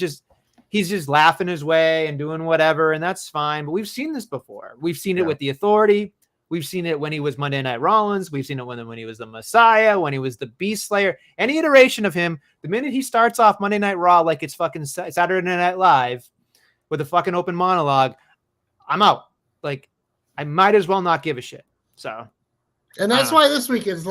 he's just laughing his way and doing whatever, and that's fine. But we've seen this before. We've seen it with the Authority. We've seen it when he was Monday Night Rollins. We've seen it when he was the Messiah, when he was the Beast Slayer. Any iteration of him, the minute he starts off Monday Night Raw like it's fucking Saturday Night Live with a fucking open monologue, I'm out. Like, I might as well not give a shit. So, and that's why this week it was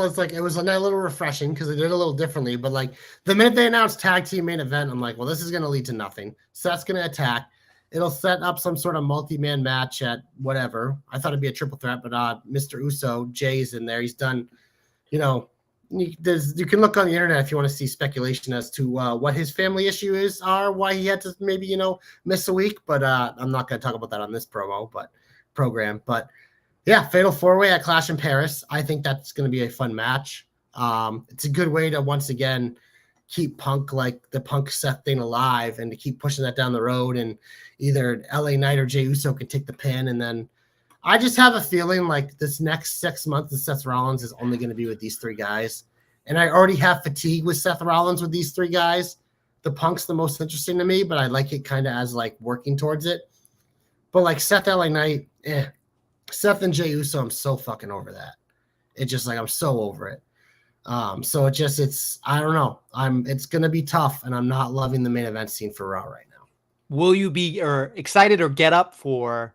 a little refreshing because they did it a little differently. But like the minute they announced tag team main event, I'm like, well, this is going to lead to nothing. Seth's going to attack. It'll set up some sort of multi-man match at whatever. I thought it'd be a triple threat, but Mr. Uso, Jay's in there. He's done, you can look on the internet if you want to see speculation as to what his family issues are, why he had to maybe, miss a week. But I'm not going to talk about that on this program. But yeah, Fatal 4-Way at Clash in Paris. I think that's going to be a fun match. It's a good way to once again keep Punk, like the Punk Seth thing, alive and to keep pushing that down the road. And either LA Knight or Jey Uso can take the pin. And then I just have a feeling like this next 6 months of Seth Rollins is only going to be with these three guys. And I already have fatigue with Seth Rollins with these three guys. The Punk's the most interesting to me, but I like it kind of as like working towards it. But like Seth, LA Knight, Seth and Jey Uso, I'm so fucking over that. It's just like, I'm so over it. So I don't know. It's going to be tough, and I'm not loving the main event scene for Raw right now. Will you be excited or get up for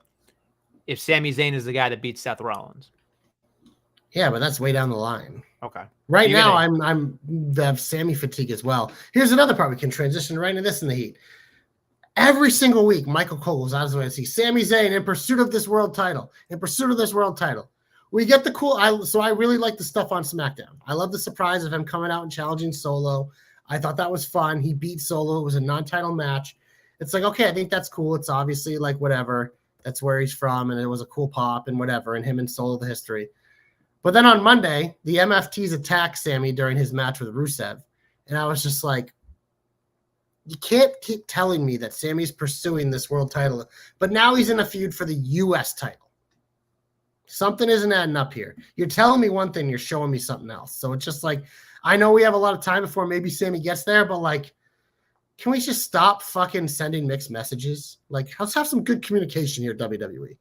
if Sami Zayn is the guy that beats Seth Rollins? Yeah, but that's way down the line. Okay. Right now, I'm have Sami fatigue as well. Here's another part we can transition right into this in the heat. Every single week, Michael Cole goes out of his way to see Sami Zayn in pursuit of this world title. We get the cool. So I really like the stuff on SmackDown. I love the surprise of him coming out and challenging Solo. I thought that was fun. He beat Solo. It was a non-title match. It's like, okay, I think that's cool. It's obviously like whatever. That's where he's from, and it was a cool pop and whatever, and him and Solo, the history. But then on Monday, the MFTs attacked Sami during his match with Rusev. And I was just like, you can't keep telling me that Sami's pursuing this world title, but now he's in a feud for the U.S. title. Something isn't adding up here. You're telling me one thing, you're showing me something else. So it's just like, I know we have a lot of time before maybe Sami gets there, but like, can we just stop fucking sending mixed messages? Like, let's have some good communication here, WWE.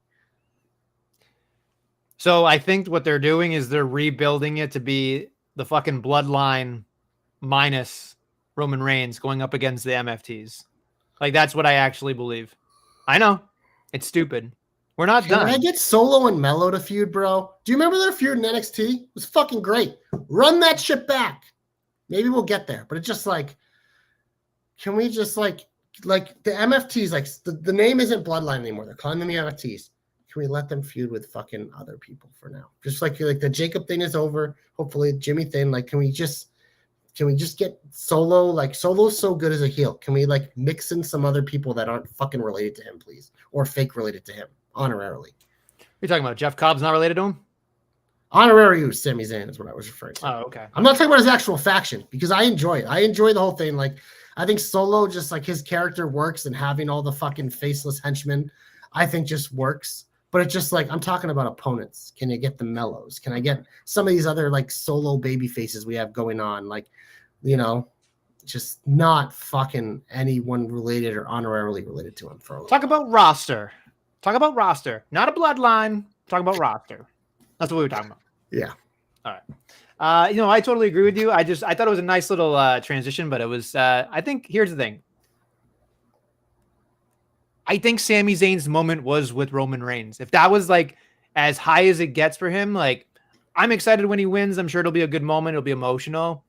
So I think what they're doing is they're rebuilding it to be the fucking bloodline minus Roman Reigns going up against the MFTs. Like, that's what I actually believe. I know. It's stupid. We're not Can I done. get Solo and Mello to feud, bro? Do you remember their feud in NXT? It was fucking great. Run that shit back. Maybe we'll get there. But it's just like, can we just like the MFTs, like the name isn't Bloodline anymore. They're calling them the MFTs. Can we let them feud with fucking other people for now? Just like the Jacob thing is over. Hopefully Jimmy thing. Like, can we just get Solo? Like, Solo's so good as a heel. Can we like mix in some other people that aren't fucking related to him, please? Or fake related to him, honorarily. You're talking about Jeff Cobb's not related to him? Honorary Sami Zayn is what I was referring to. Oh, okay. I'm not talking about his actual faction because I enjoy it. I enjoy the whole thing. Like, I think Solo, just like his character works, and having all the fucking faceless henchmen, I think just works. But it's just like, I'm talking about opponents. Can you get the Mellows? Can I get some of these other like solo baby faces we have going on? Like, you know, just not fucking anyone related or honorarily related to him for a little. Talk about roster. Talk about roster. Not a bloodline. Talk about roster. That's what we were talking about. Yeah. All right. I totally agree with you. I thought it was a nice little transition, but it was, I think, here's the thing. I think Sami Zayn's moment was with Roman Reigns. If that was like as high as it gets for him, like, I'm excited when he wins. I'm sure it'll be a good moment. It'll be emotional.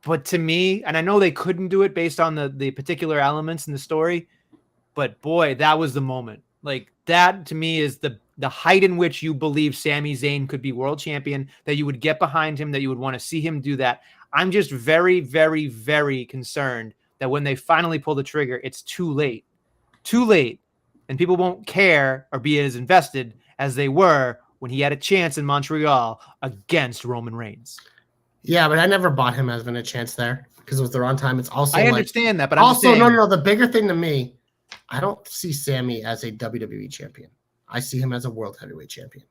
But to me, and I know they couldn't do it based on the particular elements in the story, but boy, that was the moment. Like, that to me is the height in which you believe Sami Zayn could be world champion, that you would get behind him, that you would want to see him do that. I'm just very, very, very concerned that when they finally pull the trigger, it's too late. Too late. And people won't care or be as invested as they were when he had a chance in Montreal against Roman Reigns. Yeah, but I never bought him having a chance there because it was the wrong time. It's also I understand that, but I'm also saying, no. The bigger thing to me, I don't see Sammy as a WWE champion. I see him as a world heavyweight champion,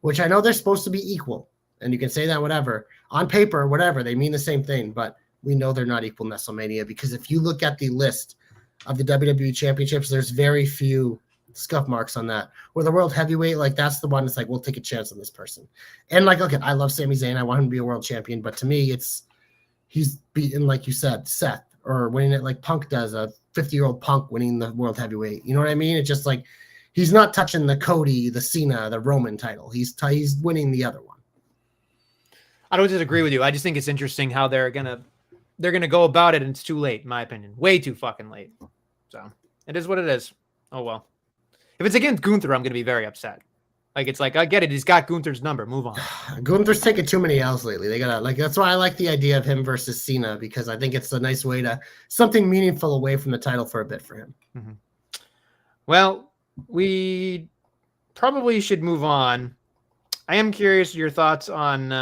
which I know they're supposed to be equal. And you can say that whatever. On paper, whatever, they mean the same thing, but we know they're not equal in Nestlemania because if you look at the list of the WWE championships, there's very few scuff marks on that. Where the world heavyweight, like, that's the one that's like, we'll take a chance on this person. And like, okay, I love Sami Zayn. I want him to be a world champion, but to me, he's beaten, like you said, Seth, or winning it like Punk does, a 50-year-old Punk winning the world heavyweight. You know what I mean? It's just like, he's not touching the Cody, the Cena, the Roman title. He's winning the other one. I don't disagree with you. I just think it's interesting how they're gonna go about it, and it's too late, in my opinion. Way too fucking late. So it is what it is. Oh well. If it's against Gunther, I'm gonna be very upset. Like, it's like, I get it. He's got Gunther's number. Move on. Gunther's taking too many L's lately. They gotta, like, that's why I like the idea of him versus Cena, because I think it's a nice way to something meaningful away from the title for a bit for him. Mm-hmm. Well, we probably should move on. I am curious your thoughts on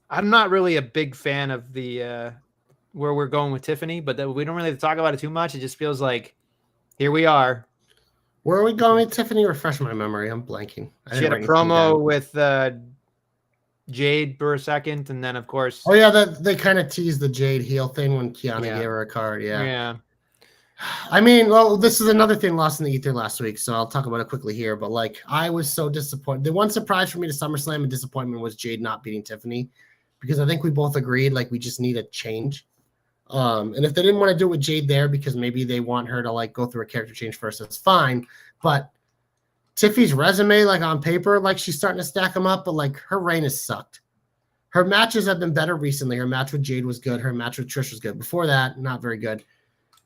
I'm not really a big fan of the where we're going with Tiffany, but we don't really talk about it too much. It just feels like here we are. Where are we going with Tiffany? Refresh my memory. I'm blanking. She had a promo with Jade for a second, and then of course. Oh yeah, they kind of teased the Jade heel thing when Kiana gave her a card. Yeah. I mean, well, this is another thing lost in the ether last week, so I'll talk about it quickly here. But like, I was so disappointed. The one surprise for me to SummerSlam and disappointment was Jade not beating Tiffany, because I think we both agreed like we just need a change. And if they didn't want to do it with Jade there because maybe they want her to like go through a character change first, that's fine. But Tiffy's resume, like on paper, like she's starting to stack them up, but like her reign has sucked. Her matches have been better recently. Her match with Jade was good. Her match with Trish was good. Before that, not very good.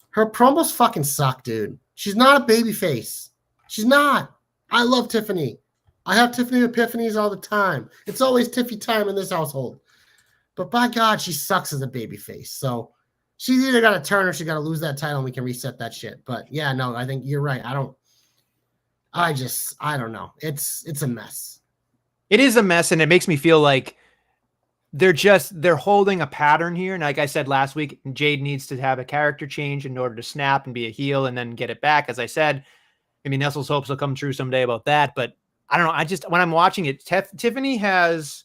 Her promos fucking suck, dude. She's not a baby face. She's not. I love Tiffany. I have Tiffany epiphanies all the time. It's always Tiffy time in this household. But by God, she sucks as a baby face. So she's either got to turn or she got to lose that title and we can reset that shit. But yeah, no, I think you're right. I don't know. It's a mess. It is a mess, and it makes me feel like they're holding a pattern here. And like I said last week, Jade needs to have a character change in order to snap and be a heel and then get it back. As I said, maybe Nestle's hopes will come true someday about that. But I don't know. When I'm watching it, Tiffany has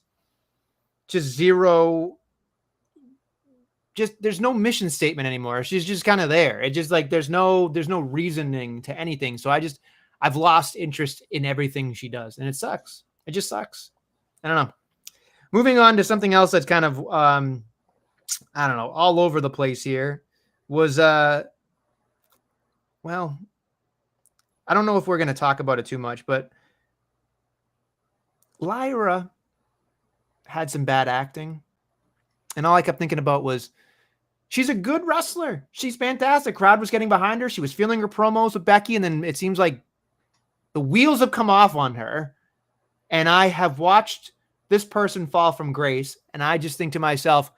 just there's no mission statement anymore. She's just kind of there. It's just like there's no reasoning to anything. So I've lost interest in everything she does, and it sucks. It just sucks. I don't know. Moving on to something else that's kind of, I don't know, all over the place here was, well, I don't know if we're going to talk about it too much, but Lyra had some bad acting. And all I kept thinking about was, she's a good wrestler. She's fantastic. Crowd was getting behind her. She was feeling her promos with Becky. And then it seems like the wheels have come off on her. And I have watched this person fall from grace. And I just think to myself,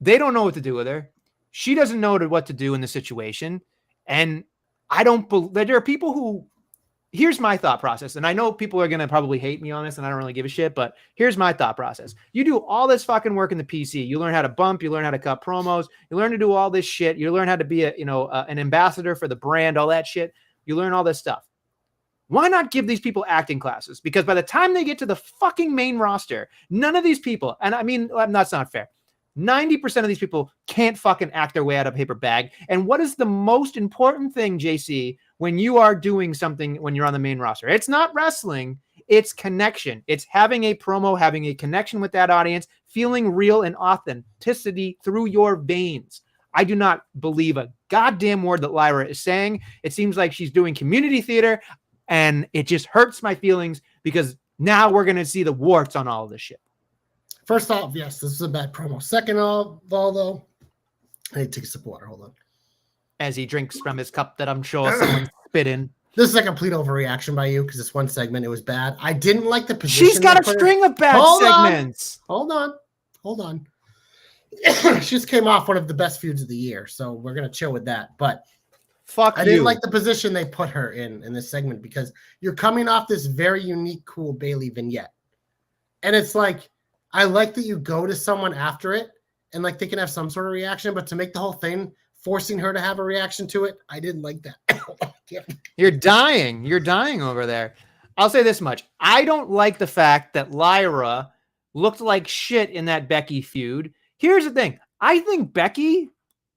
they don't know what to do with her. She doesn't know what to do in the situation. And I don't believe that there are people who, here's my thought process. And I know people are going to probably hate me on this and I don't really give a shit, but here's my thought process. You do all this fucking work in the PC. You learn how to bump, you learn how to cut promos, you learn to do all this shit. You learn how to be an ambassador for the brand, all that shit. You learn all this stuff. Why not give these people acting classes? Because by the time they get to the fucking main roster, none of these people, and I mean, that's not fair. 90% of these people can't fucking act their way out of a paper bag. And what is the most important thing, JC, when you are doing something when you're on the main roster? It's not wrestling. It's connection. It's having a promo, having a connection with that audience, feeling real and authenticity through your veins. I do not believe a goddamn word that Lyra is saying. It seems like she's doing community theater, and it just hurts my feelings because now we're going to see the warts on all of this shit. First off, yes, this is a bad promo. Second of all, though, I need to take a sip of water. Hold on. As he drinks from his cup that I'm sure someone spit in. This is a complete overreaction by you because this one segment, it was bad. I didn't like the position. She's got a string of bad segments. Hold on. She just came off one of the best feuds of the year, so we're going to chill with that. But I didn't like the position they put her in this segment because you're coming off this very unique, cool Bayley vignette. And it's like, I like that you go to someone after it and like they can have some sort of reaction, but to make the whole thing forcing her to have a reaction to it, I didn't like that. You're dying over there. I'll say this much. I don't like the fact that Lyra looked like shit in that Becky feud. Here's the thing. I think Becky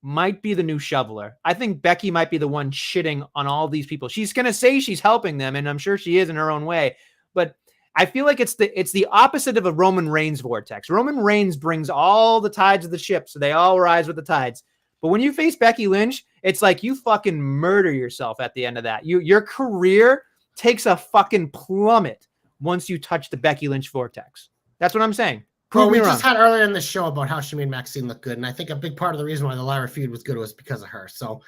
might be the new shoveler. I think Becky might be the one shitting on all these people. She's going to say she's helping them, and I'm sure she is in her own way, but I feel like it's the opposite of a Roman Reigns vortex. Roman Reigns brings all the tides of the ship, so they all rise with the tides. But when you face Becky Lynch, it's like you fucking murder yourself at the end of that. Your career takes a fucking plummet once you touch the Becky Lynch vortex. That's what I'm saying. We just had earlier in the show about how she made Maxine look good, and I think a big part of the reason why the Lyra feud was good was because of her. So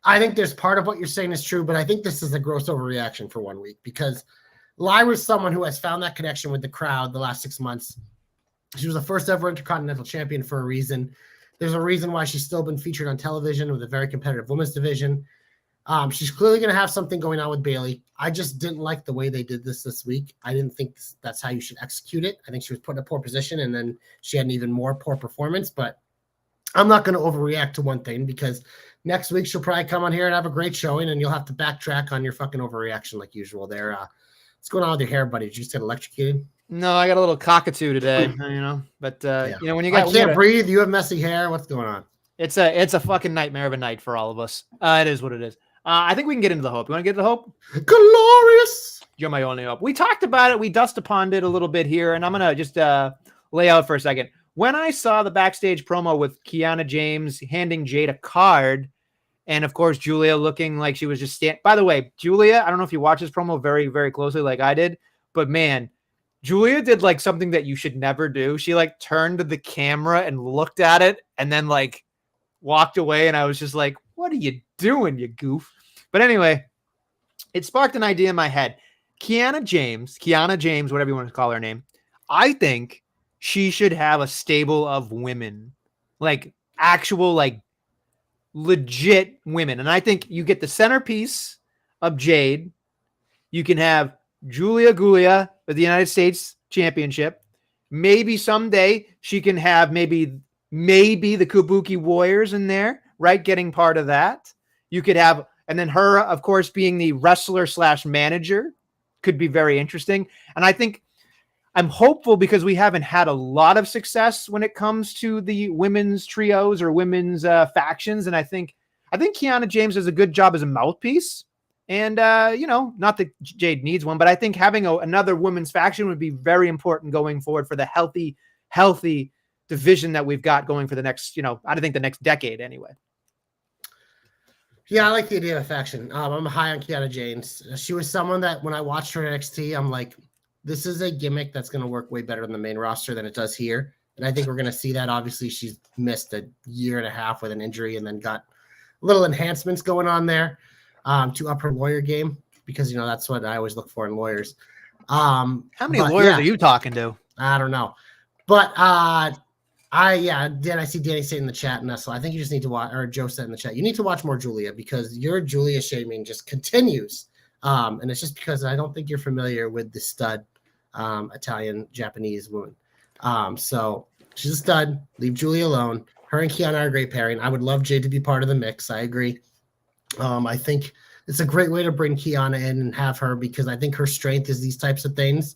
I think there's part of what you're saying is true, but I think this is a gross overreaction for 1 week because Lyra's someone who has found that connection with the crowd the last 6 months. She was the first ever Intercontinental Champion for a reason. There's a reason why she's still been featured on television with a very competitive women's division. She's clearly going to have something going on with Bayley. I just didn't like the way they did this week. I didn't think that's how you should execute it. I think she was put in a poor position, and then she had an even more poor performance. But I'm not going to overreact to one thing because next week she'll probably come on here and have a great showing, and you'll have to backtrack on your fucking overreaction like usual there. What's going on with your hair, buddy? Did you just get electrocuted? No, I got a little cockatoo today, But yeah. When you got, I can't breathe. You have messy hair. What's going on? It's a fucking nightmare of a night for all of us. It is what it is. I think we can get into the hope. You want to get into the hope? Glorious. You're my only hope. We talked about it. We dust upon it a little bit here, and I'm gonna just lay out for a second. When I saw the backstage promo with Kiana James handing Jade a card, and of course Julia looking like she was just By the way, Julia, I don't know if you watched this promo very, very closely like I did, but man, Julia did like something that you should never do. She like turned to the camera and looked at it, and then like walked away, and I was just like, what are you doing, you goof? But anyway, it sparked an idea in my head. Kiana James, whatever you want to call her name, I think she should have a stable of women, like actual, like legit women. And I think you get the centerpiece of Jade. You can have Julia Gulia with the United States Championship. Maybe someday she can have maybe the Kabuki Warriors in there, right? Getting part of that. You could have, and then her, of course, being the wrestler / manager could be very interesting. And I think I'm hopeful because we haven't had a lot of success when it comes to the women's trios or women's factions. And I think Kiana James does a good job as a mouthpiece. And, not that Jade needs one, but I think having another women's faction would be very important going forward for the healthy division that we've got going for the next, I think the next decade anyway. Yeah, I like the idea of a faction. I'm high on Kiana James. She was someone that when I watched her in NXT, I'm like, this is a gimmick that's going to work way better in the main roster than it does here. And I think we're going to see that. Obviously, she's missed a year and a half with an injury and then got little enhancements going on there to up her lawyer game because, that's what I always look for in lawyers. How many lawyers are you talking to? I don't know. But I see Danny saying in the chat, Nestle, I think you just need to watch, or Joe said in the chat, you need to watch more Julia because your Julia shaming just continues. And it's just because I don't think you're familiar with the stud Italian Japanese woman. So she's a stud. Leave Julia alone. Her and Kiana are a great pairing. I would love Jade to be part of the mix. I agree. I think it's a great way to bring Kiana in and have her because I think her strength is these types of things.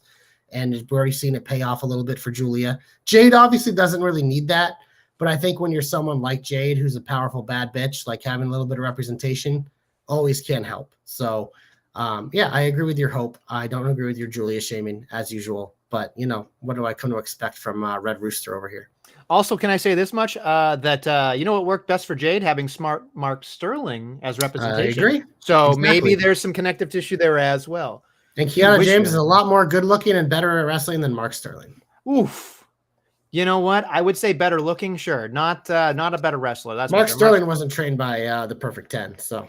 And we've already seen it pay off a little bit for Julia. Jade obviously doesn't really need that. But I think when you're someone like Jade, who's a powerful bad bitch, like having a little bit of representation always can help. So, I agree with your hope. I don't agree with your Julia shaming as usual. But, what do I come to expect from Red Rooster over here? Also, can I say this much? That what worked best for Jade? Having smart Mark Sterling as representation. I agree. So maybe there's some connective tissue there as well. And Kiana James is a lot more good-looking and better at wrestling than Mark Sterling. Oof. You know what? I would say better looking, sure. Not a better wrestler. That's Mark Sterling wasn't trained by the Perfect 10, so.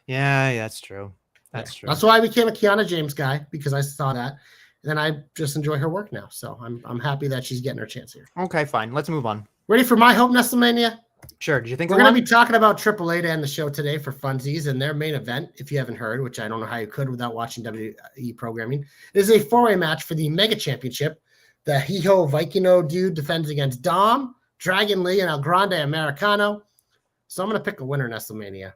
Yeah, that's true. That's true. That's why I became a Kiana James guy, because I saw that. And then I just enjoy her work now. So I'm happy that she's getting her chance here. Okay, fine. Let's move on. Ready for my hope, Nestlemania? Sure. Did you think we're going to be talking about AAA to end the show today for funsies and their main event, if you haven't heard, which I don't know how you could without watching WWE programming, is a four-way match for the Mega Championship. The Hijo Vikino dude defends against Dom, Dragon Lee, and El Grande Americano. So I'm going to pick a winner, Nestlemania.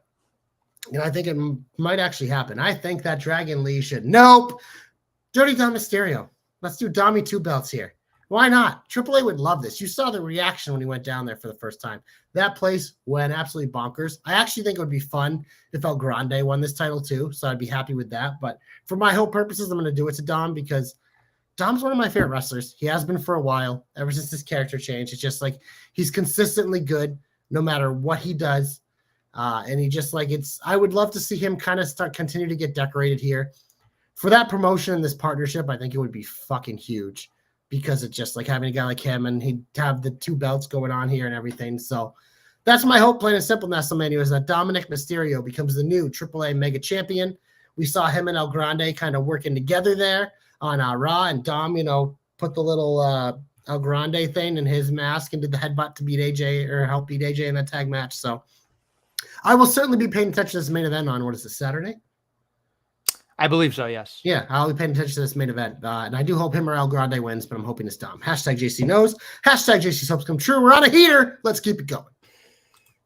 And I think it might actually happen. I think that Dragon Lee should. Nope. Dirty Dom Mysterio. Let's do Dommy 2 belts here. Why not? AAA would love this. You saw the reaction when he went down there for the first time. That place went absolutely bonkers. I actually think it would be fun if El Grande won this title too, so I'd be happy with that. But for my whole purposes, I'm going to do it to Dom because Dom's one of my favorite wrestlers. He has been for a while, ever since his character changed. It's just like he's consistently good no matter what he does. And he just like I would love to see him kind of continue to get decorated here. For that promotion and this partnership, I think it would be fucking huge. Because it's just like having a guy like him and he'd have the 2 belts going on here and everything. So that's my hope, plain and simple, Nestlemania, is that Dominic Mysterio becomes the new AAA Mega Champion. We saw him and El Grande kind of working together there on Raw, and Dom, put the little El Grande thing in his mask and did the headbutt to beat AJ or help beat AJ in that tag match. So I will certainly be paying attention to this main event on, what is this, Saturday? I believe so, yes. Yeah, I'll be paying attention to this main event. And I do hope him or El Grande wins, but I'm hoping it's Dom. Hashtag JC knows. Hashtag JC's hopes come true. We're on a heater. Let's keep it going.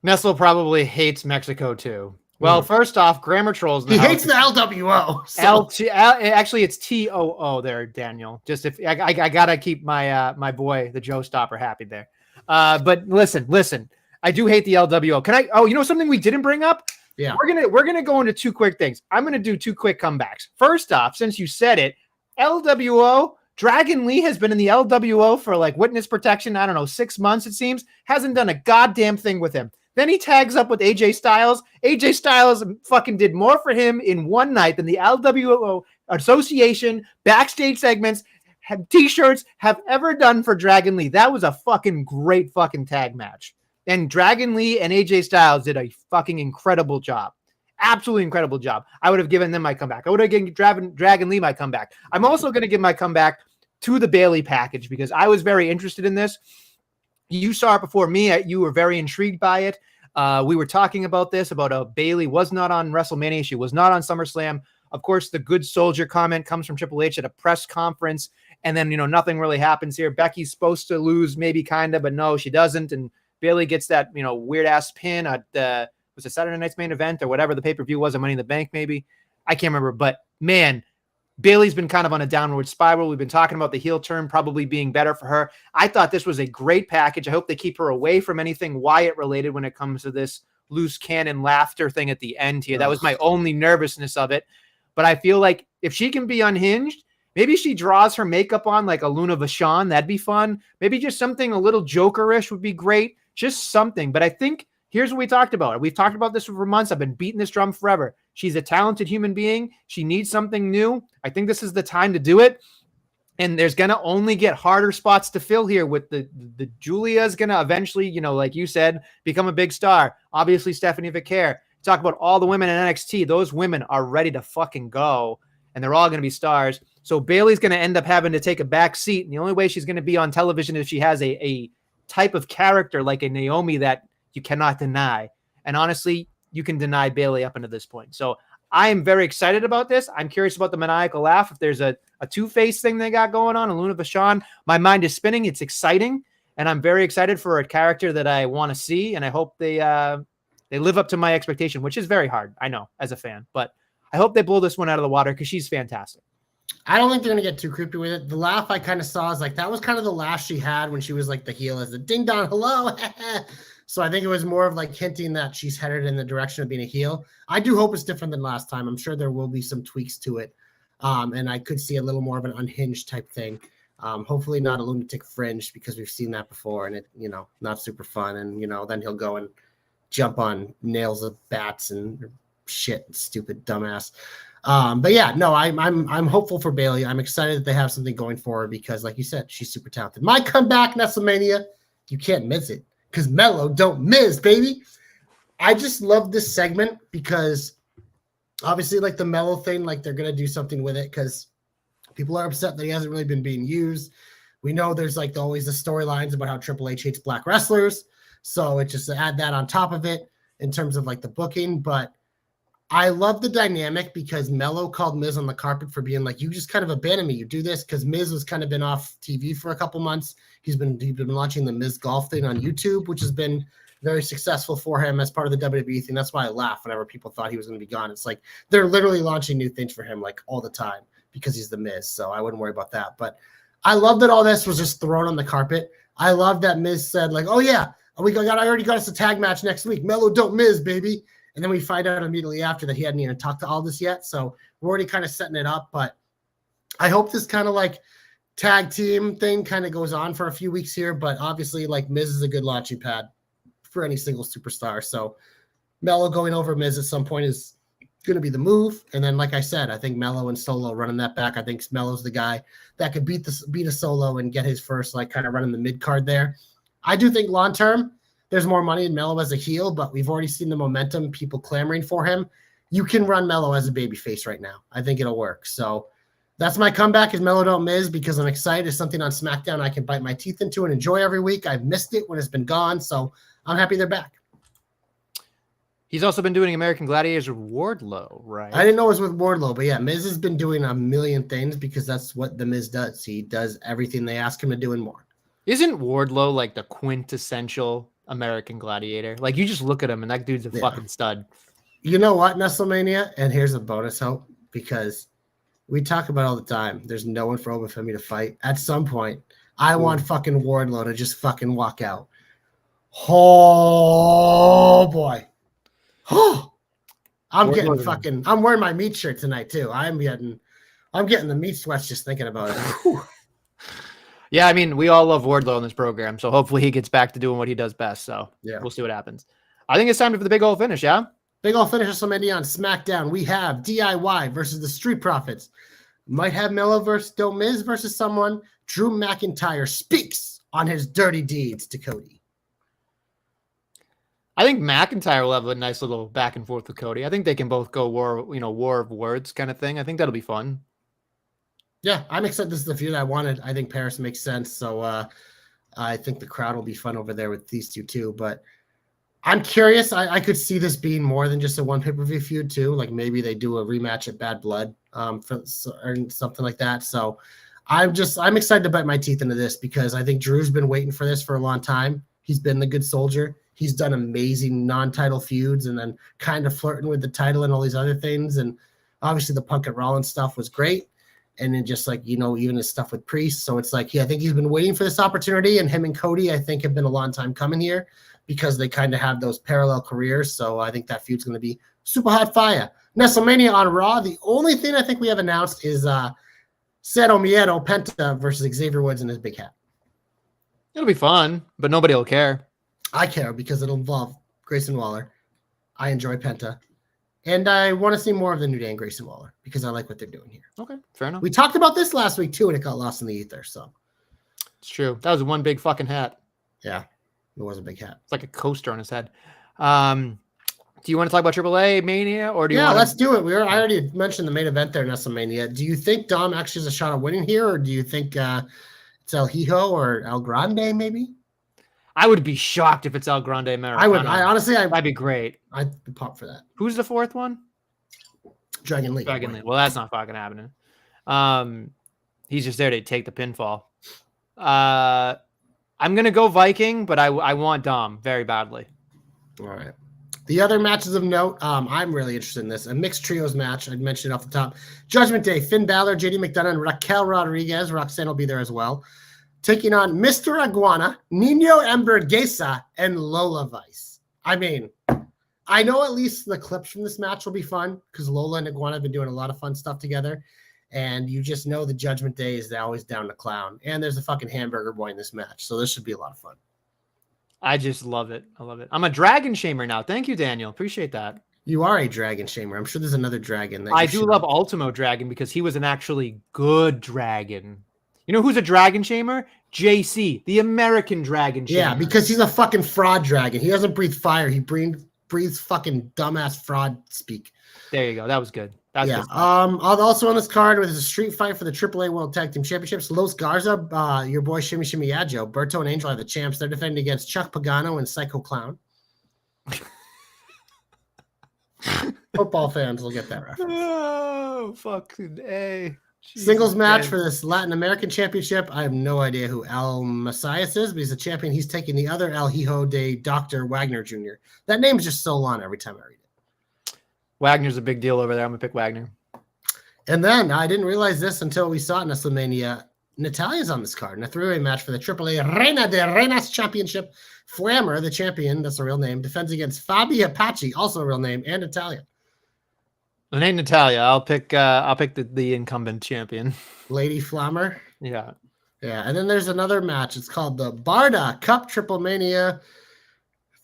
Nestle probably hates Mexico, too. Well, first off, Grammar Trolls. He hates the LWO. So. Actually, it's TOO there, Daniel. Just if I got to keep my boy, the Joe Stopper, happy there. But listen. I do hate the LWO. Can I? Something we didn't bring up? Yeah, we're gonna go into 2 quick things. I'm gonna do 2 quick comebacks. First off, since you said it, LWO, Dragon Lee has been in the LWO for like witness protection. I don't know, 6 months it seems. Hasn't done a goddamn thing with him. Then he tags up with AJ Styles. AJ Styles fucking did more for him in one night than the LWO Association backstage segments, T-shirts have ever done for Dragon Lee. That was a fucking great fucking tag match. And Dragon Lee and AJ Styles did a fucking incredible job. Absolutely incredible job. I would have given them my comeback. I would have given Dragon Lee my comeback. I'm also going to give my comeback to the Bayley package because I was very interested in this. You saw it before me. You were very intrigued by it. We were talking about this, about Bayley was not on WrestleMania. She was not on SummerSlam. Of course, the good soldier comment comes from Triple H at a press conference. And then, nothing really happens here. Becky's supposed to lose, maybe kind of, but no, she doesn't. And Bayley gets that, weird ass pin at was it Saturday night's main event or whatever the pay-per-view was, at Money in the Bank, maybe. I can't remember, but man, Bayley's been kind of on a downward spiral. We've been talking about the heel turn probably being better for her. I thought this was a great package. I hope they keep her away from anything Wyatt related when it comes to this loose cannon laughter thing at the end here. That was my only nervousness of it. But I feel like if she can be unhinged, maybe she draws her makeup on like a Luna Vachon. That'd be fun. Maybe just something a little Joker-ish would be great. Just something. But I think here's what we talked about. We've talked about this for months. I've been beating this drum forever. She's a talented human being. She needs something new. I think this is the time to do it. And there's going to only get harder spots to fill here with the Julia's going to eventually, you know, like you said, become a big star. Obviously, Stephanie Vicaire. Talk about all the women in NXT. Those women are ready to fucking go, and they're all going to be stars. So Bayley's going to end up having to take a back seat. And the only way she's going to be on television is if she has a type of character like a Naomi that you cannot deny. And honestly, you can deny Bayley up until this point. So I am very excited about this. I'm curious about the maniacal laugh. If there's a two-face thing they got going on, a Luna Vachon, my mind is spinning. It's exciting. And I'm very excited for a character that I want to see. And I hope they live up to my expectation, which is very hard, I know, as a fan. But I hope they blow this one out of the water because she's fantastic. I don't think they're going to get too creepy with it. The laugh I kind of saw is like, that was kind of the laugh she had when she was like the heel as the ding dong, hello. So I think it was more of like hinting that she's headed in the direction of being a heel. I do hope it's different than last time. I'm sure there will be some tweaks to it. And I could see a little more of an unhinged type thing. Hopefully not a lunatic fringe because we've seen that before and it, you know, not super fun. And, you know, then he'll go and jump on nails of bats and shit, stupid dumbass. But yeah, no, I'm hopeful for Bayley. I'm excited that they have something going for her because, like you said, she's super talented. My comeback, Nestlemania, you can't miss it because Mello don't miss, baby. I just love this segment because obviously, like the Mello thing, like they're gonna do something with it because people are upset that he hasn't really been being used. We know there's like always the storylines about how Triple H hates black wrestlers, so it just add that on top of it in terms of like the booking, but. I love the dynamic because Mello called Miz on the carpet for being like, you just kind of abandoned me. You do this because Miz has kind of been off TV for a couple months. He's been launching the Miz golf thing on YouTube, which has been very successful for him as part of the WWE thing. That's why I laugh whenever people thought he was going to be gone. It's like they're literally launching new things for him like all the time because he's the Miz. So I wouldn't worry about that. But I love that all this was just thrown on the carpet. I love that Miz said like, oh yeah, I already got us a tag match next week. Mello don't Miz, baby. And then we find out immediately after that he hadn't even talked to Aldis yet. So we're already kind of setting it up. But I hope this kind of like tag team thing kind of goes on for a few weeks here. But obviously, like Miz is a good launching pad for any single superstar. So Mello going over Miz at some point is going to be the move. And then, like I said, I think Mello and Solo running that back. I think Mello's the guy that could beat a Solo and get his first, like kind of running the mid card there. I do think long term, there's more money in Mello as a heel, but we've already seen the momentum, people clamoring for him. You can run Mello as a babyface right now. I think it'll work. So that's my comeback is Mello don't Miz because I'm excited. It's something on SmackDown I can bite my teeth into and enjoy every week. I've missed it when it's been gone, so I'm happy they're back. He's also been doing American Gladiators with Wardlow, right? I didn't know it was with Wardlow, but yeah, Miz has been doing a million things because that's what the Miz does. He does everything they ask him to do and more. Isn't Wardlow like the quintessential American Gladiator? Like you just look at him and that dude's a fucking stud. You know what, Nestlemania? And here's a bonus hope because we talk about all the time. There's no one for Obafemi to fight. At some point, I want fucking Wardlow to just fucking walk out. Oh boy. I'm wearing my meat shirt tonight too. I'm getting the meat sweats just thinking about it. Yeah, I mean, we all love Wardlow in this program, so hopefully he gets back to doing what he does best. So yeah, we'll see what happens. I think it's time for the big old finish, yeah? Big old finish WrestleMania on SmackDown. We have DIY versus the Street Profits. Might have Mello versus Don't Miz versus someone. Drew McIntyre speaks on his dirty deeds to Cody. I think McIntyre will have a nice little back and forth with Cody. I think they can both go war of words kind of thing. I think that'll be fun. Yeah, I'm excited. This is the feud I wanted. I think Paris makes sense. So I think the crowd will be fun over there with these two too. But I'm curious. I could see this being more than just a one pay-per-view feud too. Like maybe they do a rematch at Bad Blood or something like that. So I'm excited to bite my teeth into this because I think Drew's been waiting for this for a long time. He's been the good soldier. He's done amazing non-title feuds and then kind of flirting with the title and all these other things. And obviously the Punk and Rollins stuff was great. And then just like, even his stuff with Priest. So it's like, I think he's been waiting for this opportunity. And him and Cody, I think, have been a long time coming here. because they kind of have those parallel careers. So I think that feud's going to be super hot fire. Nestlemania on Raw. The only thing I think we have announced is Cero Miedo Penta versus Xavier Woods in his big hat. It'll be fun, but nobody will care. I care because it'll involve Grayson Waller. I enjoy Penta. And I want to see more of the New Day and Grayson Waller because I like what they're doing here. Okay, fair enough. We talked about this last week too, and it got lost in the ether. So it's true. That was one big fucking hat. Yeah, it was a big hat. It's like a coaster on his head. Do you want to talk about AAA Mania, or do you? Let's do it. I already mentioned the main event there, Nestlemania. Do you think Dom actually has a shot at winning here, or do you think it's El Hijo or El Grande maybe? I would be shocked if it's El Grande Americano. I would. Honestly, that'd be great. I'd pop for that. Who's the fourth one? Dragon Lee. Well, that's not fucking happening. He's just there to take the pinfall. I'm gonna go Viking, but I want Dom very badly. All right. The other matches of note, I'm really interested in this. A mixed trios match. I'd mentioned it off the top. Judgment Day, Finn Balor, JD McDonough, and Raquel Rodriguez. Roxanne will be there as well. Taking on Mr. Iguana, Nino Hamburguesa, and Lola Vice. I mean, I know at least the clips from this match will be fun because Lola and Iguana have been doing a lot of fun stuff together. And you just know the Judgment Day is always down to clown. And there's a fucking hamburger boy in this match. So this should be a lot of fun. I just love it. I love it. I'm a dragon shamer now. Thank you, Daniel. Appreciate that. You are a dragon shamer. I'm sure there's another dragon. I do love Ultimo Dragon because he was an actually good dragon. You know who's a dragon shamer? JC, the American dragon shamer. Yeah, because he's a fucking fraud dragon. He doesn't breathe fire. He breathes fucking dumbass fraud speak. There you go. That was good. That's good. Also on this card with a street fight for the AAA World Tag Team Championships, Los Garza, your boy Shimmy Shimmy Yajo, Berto and Angel are the champs. They're defending against Chuck Pagano and Psycho Clown. Football fans will get that reference. Oh, fucking A. Jesus Singles match Christ. for this Latin American Championship. I have no idea who El Messias is, but he's a champion. He's taking the other El Hijo de Dr. Wagner Jr. That name's just so long every time I read it. Wagner's a big deal over there. I'm going to pick Wagner. And then I didn't realize this until we saw it in Nestlemania. Natalia's on this card in a three-way match for the AAA Reina de Reinas Championship. Flammer, the champion, that's a real name, defends against Fabi Apache, also a real name, and Natalia. It ain't Natalia. I'll pick the incumbent champion. Lady Flammer. Yeah. Yeah. And then there's another match. It's called the Barda Cup Triple Mania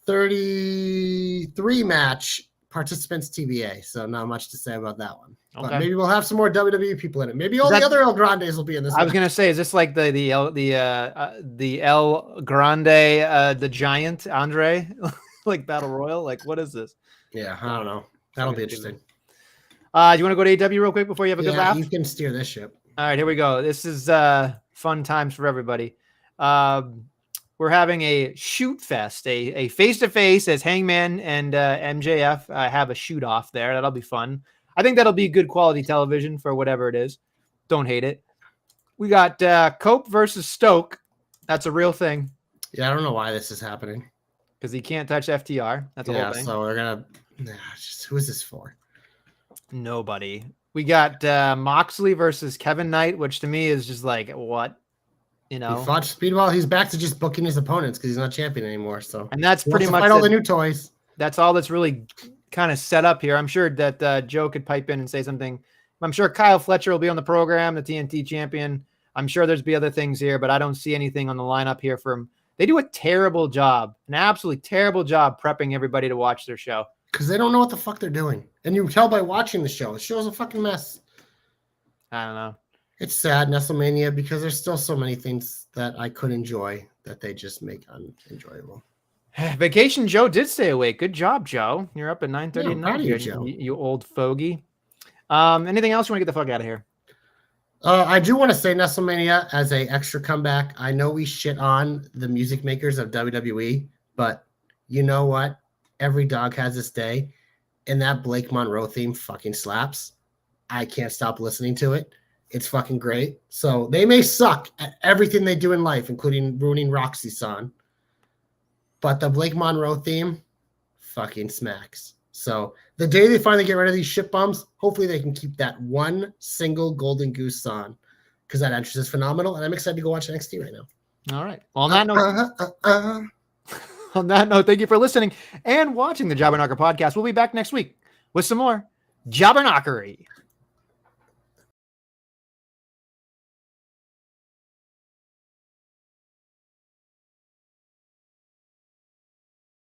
33 match. Participants TBA. So not much to say about that one. Okay. But maybe we'll have some more WWE people in it. Maybe all the other El Grandes will be in this. I was gonna say, is this like the El Grande the Giant Andre like Battle Royal? Like what is this? Yeah, I don't know. That'll be interesting. Do you want to go to AEW real quick before you have a good laugh? You can steer this ship. All right, here we go. This is fun times for everybody. We're having a shoot fest, a face-to-face as Hangman and MJF have a shoot off there. That'll be fun. I think that'll be good quality television for whatever it is. Don't hate it. We got Cope versus Stoke. That's a real thing. Yeah, I don't know why this is happening. Because he can't touch FTR. That's a whole thing. So we're gonna. Who is this for? Nobody. We got Moxley versus Kevin Knight, which to me is just like what. You know, he fought Speedball. He's back to just booking his opponents because he's not champion anymore. So, and that's pretty much all the new toys. That's all that's really kind of set up here. I'm sure that Joe could pipe in and say something. I'm sure Kyle Fletcher will be on the program, the TNT champion. I'm sure there's be other things here, but I don't see anything on the lineup here from. They do a terrible job, an absolutely terrible job prepping everybody to watch their show because they don't know what the fuck they're doing, and you tell by watching the show. The show's a fucking mess. I don't know. It's sad, Nestlemania, because there's still so many things that I could enjoy that they just make unenjoyable. Vacation Joe did stay awake. Good job, Joe. You're up at 9:30 at night. You old fogey. Anything else you want to get the fuck out of here? I do want to say Nestlemania as a extra comeback. I know we shit on the music makers of WWE, but you know what? Every dog has its day, and that Blake Monroe theme fucking slaps. I can't stop listening to it. It's fucking great. So they may suck at everything they do in life, including ruining Roxy's son. But the Blake Monroe theme fucking smacks. So the day they finally get rid of these shit bums, hopefully they can keep that one single Golden Goose song because that entrance is phenomenal. And I'm excited to go watch NXT right now. All right. Well, on that note, On that note, thank you for listening and watching the Jobberknocker podcast. We'll be back next week with some more Jobberknockery.